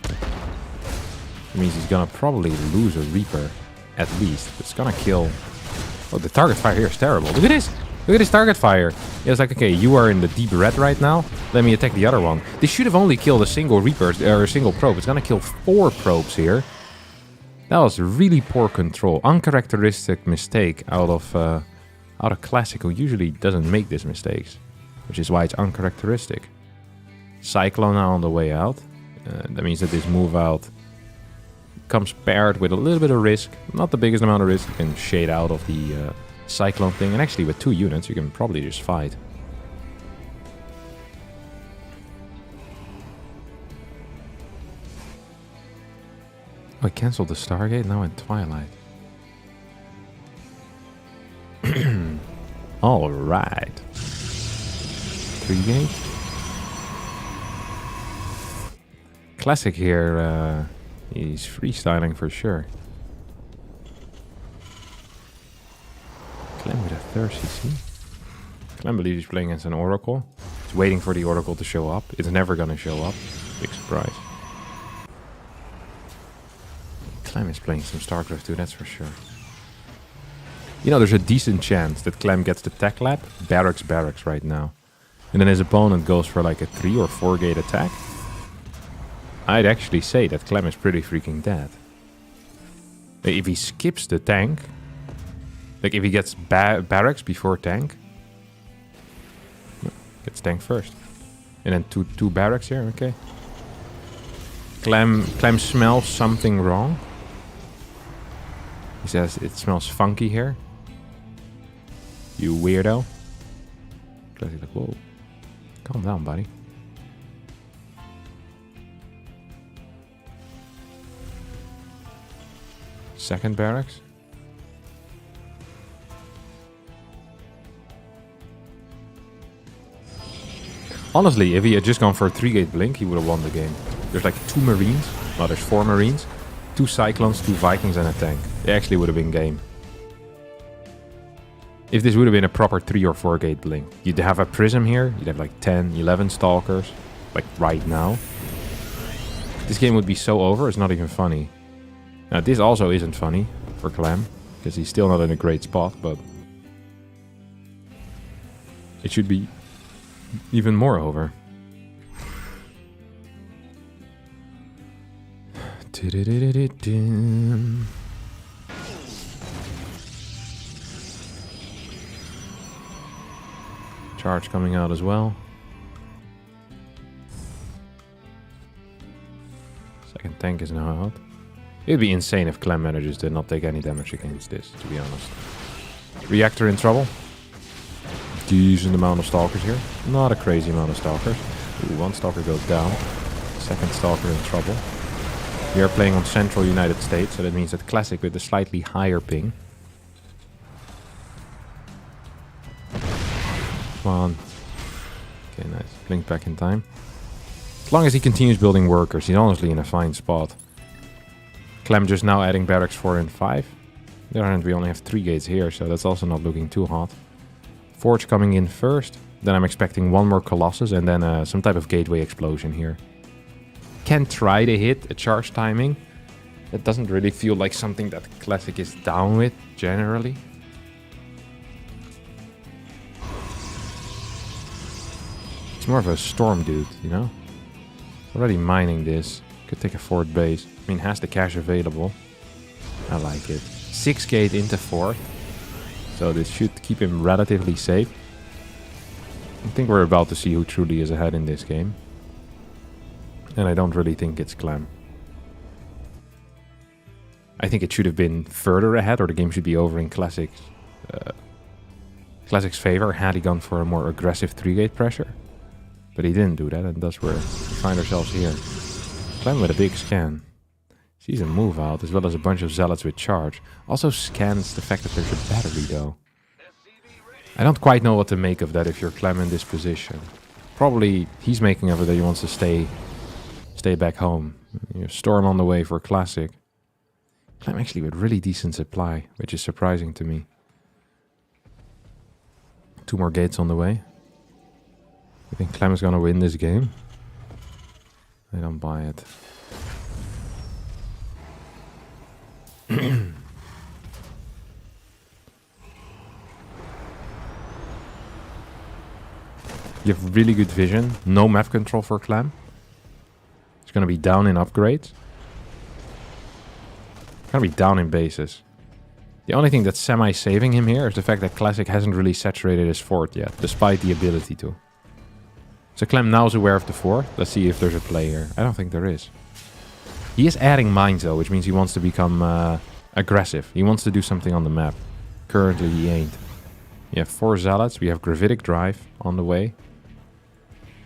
Speaker 3: It means he's gonna probably lose a Reaper, at least. It's gonna kill... Oh, the target fire here is terrible. Look at this! Look at this target fire! It's like, okay, you are in the deep red right now. Let me attack the other one. This should have only killed a single Reaper, or a single probe. It's gonna kill 4 probes here. That was really poor control. Uncharacteristic mistake out of Classic, who usually doesn't make these mistakes. Which is why it's uncharacteristic. Cyclone now on the way out. That means that this move out comes paired with a little bit of risk. Not the biggest amount of risk. You can shade out of the Cyclone thing. And actually with 2 units you can probably just fight. Oh, I cancelled the Stargate, now in Twilight. Alright. 3 gate. Classic here, he's freestyling for sure. Clem with a third CC. Clem believes he's playing against an Oracle. He's waiting for the Oracle to show up. It's never gonna show up. Big surprise. Clem is playing some StarCraft too, that's for sure. You know, there's a decent chance that Clem gets the tech lab, barracks right now. And then his opponent goes for like a 3 or 4 gate attack. I'd actually say that Clem is pretty freaking dead. If he skips the tank, like if he gets barracks before tank, gets tank first. And then two barracks here, okay. Clem smells something wrong. He says it smells funky here. You weirdo. Classic like, whoa. Calm down, buddy. Second barracks. Honestly, if he had just gone for a 3-gate blink, he would have won the game. There's like 2 Marines. Well, there's 4 Marines. 2 Cyclones, 2 Vikings, and a tank. It actually would have been game. If this would have been a proper 3 or 4 gate blink. You'd have a Prism here. You'd have like 10, 11 Stalkers. Like right now. This game would be so over, it's not even funny. Now, this also isn't funny for Clem. Because he's still not in a great spot, but... it should be even more over. Charge coming out as well. Second tank is now out. It'd be insane if Clem manages to not take any damage against this, to be honest. Reactor in trouble. Decent amount of stalkers here. Not a crazy amount of stalkers. Ooh, one stalker goes down. Second stalker in trouble. We are playing on Central United States, so that means that Classic with a slightly higher ping. Come on. Okay, nice. Blink back in time. As long as he continues building workers, he's honestly in a fine spot. Clem just now adding barracks 4 and 5. On the other hand, we only have 3 gates here, so that's also not looking too hot. Forge coming in first. Then I'm expecting one more Colossus and then some type of gateway explosion here. Can try to hit a charge timing. That doesn't really feel like something that Classic is down with, generally. It's more of a storm dude, you know? Already mining this. Could take a fort base. I mean, has the cash available. I like it. 6 gate into 4. So this should keep him relatively safe. I think we're about to see who truly is ahead in this game. And I don't really think it's Clem. I think it should have been further ahead, or the game should be over in Classic's favor had he gone for a more aggressive 3-gate pressure. But he didn't do that, and that's where we find ourselves here. Clem with a big scan. Sees a move out, as well as a bunch of zealots with charge. Also scans the fact that there's a battery, though. I don't quite know what to make of that if you're Clem in this position. Probably he's making of it that he wants to stay back home. Storm on the way for Classic. Clem actually with really decent supply, which is surprising to me. 2 more gates on the way. I think Clem is gonna win this game. I don't buy it. You have really good vision. No map control for Clem. It's gonna be down in upgrades. It's gonna be down in bases. The only thing that's semi-saving him here is the fact that Classic hasn't really saturated his fort yet, despite the ability to. So Clem now is aware of the fort. Let's see if there's a play here. I don't think there is. He is adding mines though, which means he wants to become aggressive. He wants to do something on the map. Currently he ain't. We have 4 zealots. We have Gravitic Drive on the way.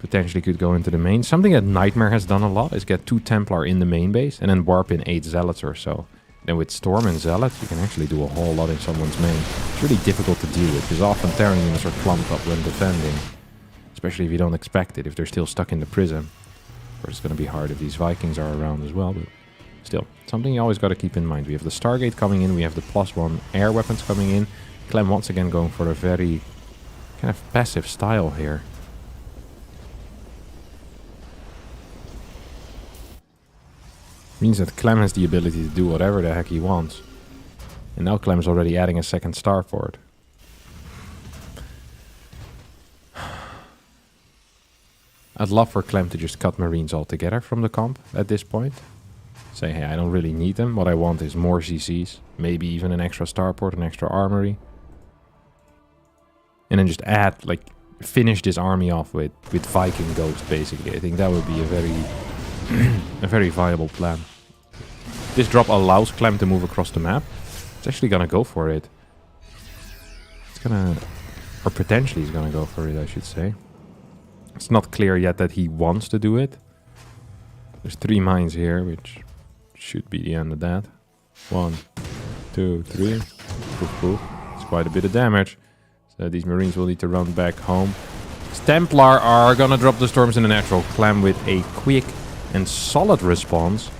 Speaker 3: Potentially could go into the main. Something that Nightmare has done a lot is get 2 Templar in the main base and then warp in 8 zealots or so. Then with Storm and Zealots, you can actually do a whole lot in someone's main. It's really difficult to deal with, because often Terran units are clumped up when defending. Especially if you don't expect it, if they're still stuck in the prism. Of course, it's going to be hard if these Vikings are around as well, but still, something you always got to keep in mind. We have the Stargate coming in, we have the +1 air weapons coming in. Clem once again going for a very kind of passive style here. Means that Clem has the ability to do whatever the heck he wants. And now Clem's already adding a 2nd starport. I'd love for Clem to just cut Marines altogether from the comp at this point. Say, hey, I don't really need them. What I want is more CCs. Maybe even an extra starport, an extra armory. And then just add, like, finish this army off with Viking Ghost, basically. I think that would be a very viable plan. This drop allows Clem to move across the map. It's actually gonna go for it. It's gonna... Or potentially he's gonna go for it, I should say. It's not clear yet that he wants to do it. There's 3 mines here, which should be the end of that. 1, 2, 3. Poof, poof. It's quite a bit of damage. So these Marines will need to run back home. Templar are gonna drop the storms in the natural. Clem with a quick and solid response.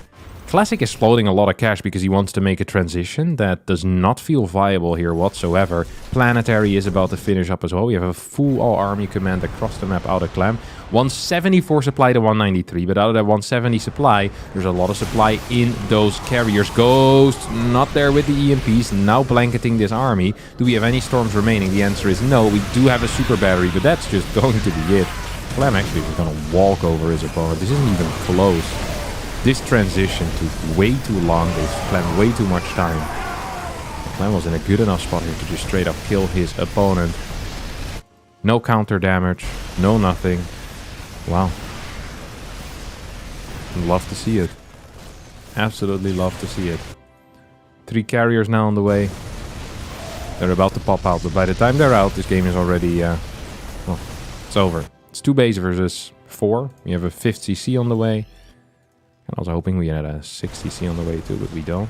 Speaker 3: Classic is floating a lot of cash because he wants to make a transition that does not feel viable here whatsoever. Planetary is about to finish up as well. We have a full all-army command across the map out of Clem. 174 supply to 193, but out of that 170 supply, there's a lot of supply in those carriers. Ghost not there with the EMPs, now blanketing this army. Do we have any storms remaining? The answer is no. We do have a super battery, but that's just going to be it. Clem actually is going to walk over his opponent. This isn't even close. This transition took way too long. They spent way too much time. Clem was in a good enough spot here to just straight up kill his opponent. No counter damage. No nothing. Wow. Love to see it. Absolutely love to see it. 3 carriers now on the way. They're about to pop out, but by the time they're out, this game is already... well, it's over. It's 2 base versus 4. We have a 5th CC on the way. And I was hoping we had a 6th CC on the way too, but we don't.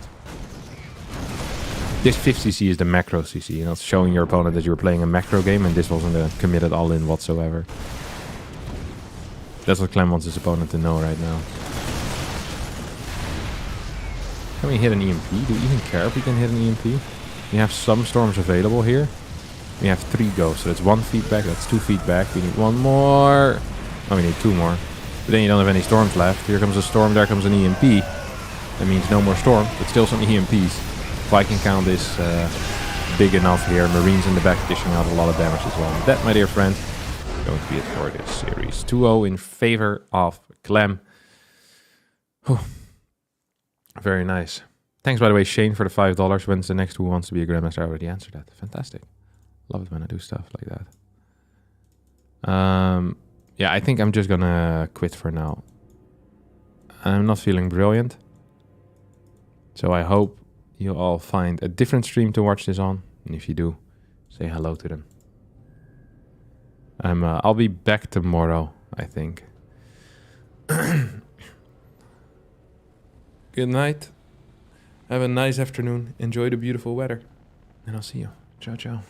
Speaker 3: This 5th CC is the macro CC. You know, it's showing your opponent that you were playing a macro game, and this wasn't a committed all-in whatsoever. That's what Clem wants his opponent to know right now. Can we hit an EMP? Do we even care if we can hit an EMP? We have some storms available here. We have 3 go, so that's 1 feedback, that's 2 feedback. We need 1 more. Oh, we need 2 more. But then you don't have any storms left. Here comes a storm, there comes an EMP. That means no more storm, but still some EMPs. Viking count is big enough here. Marines in the back dishing out a lot of damage as well. And that, my dear friend, is going to be it for this series. 2-0 in favor of Clem. Whew. Very nice. Thanks, by the way, Shane, for the $5. When's the next Who Wants to Be a Grandmaster? I already answered that. Fantastic. Love it when I do stuff like that. Yeah, I think I'm just gonna quit for now. I'm not feeling brilliant. So I hope you all find a different stream to watch this on. And if you do, say hello to them. I'll be back tomorrow, I think. Good night. Have a nice afternoon. Enjoy the beautiful weather. And I'll see you. Ciao, ciao.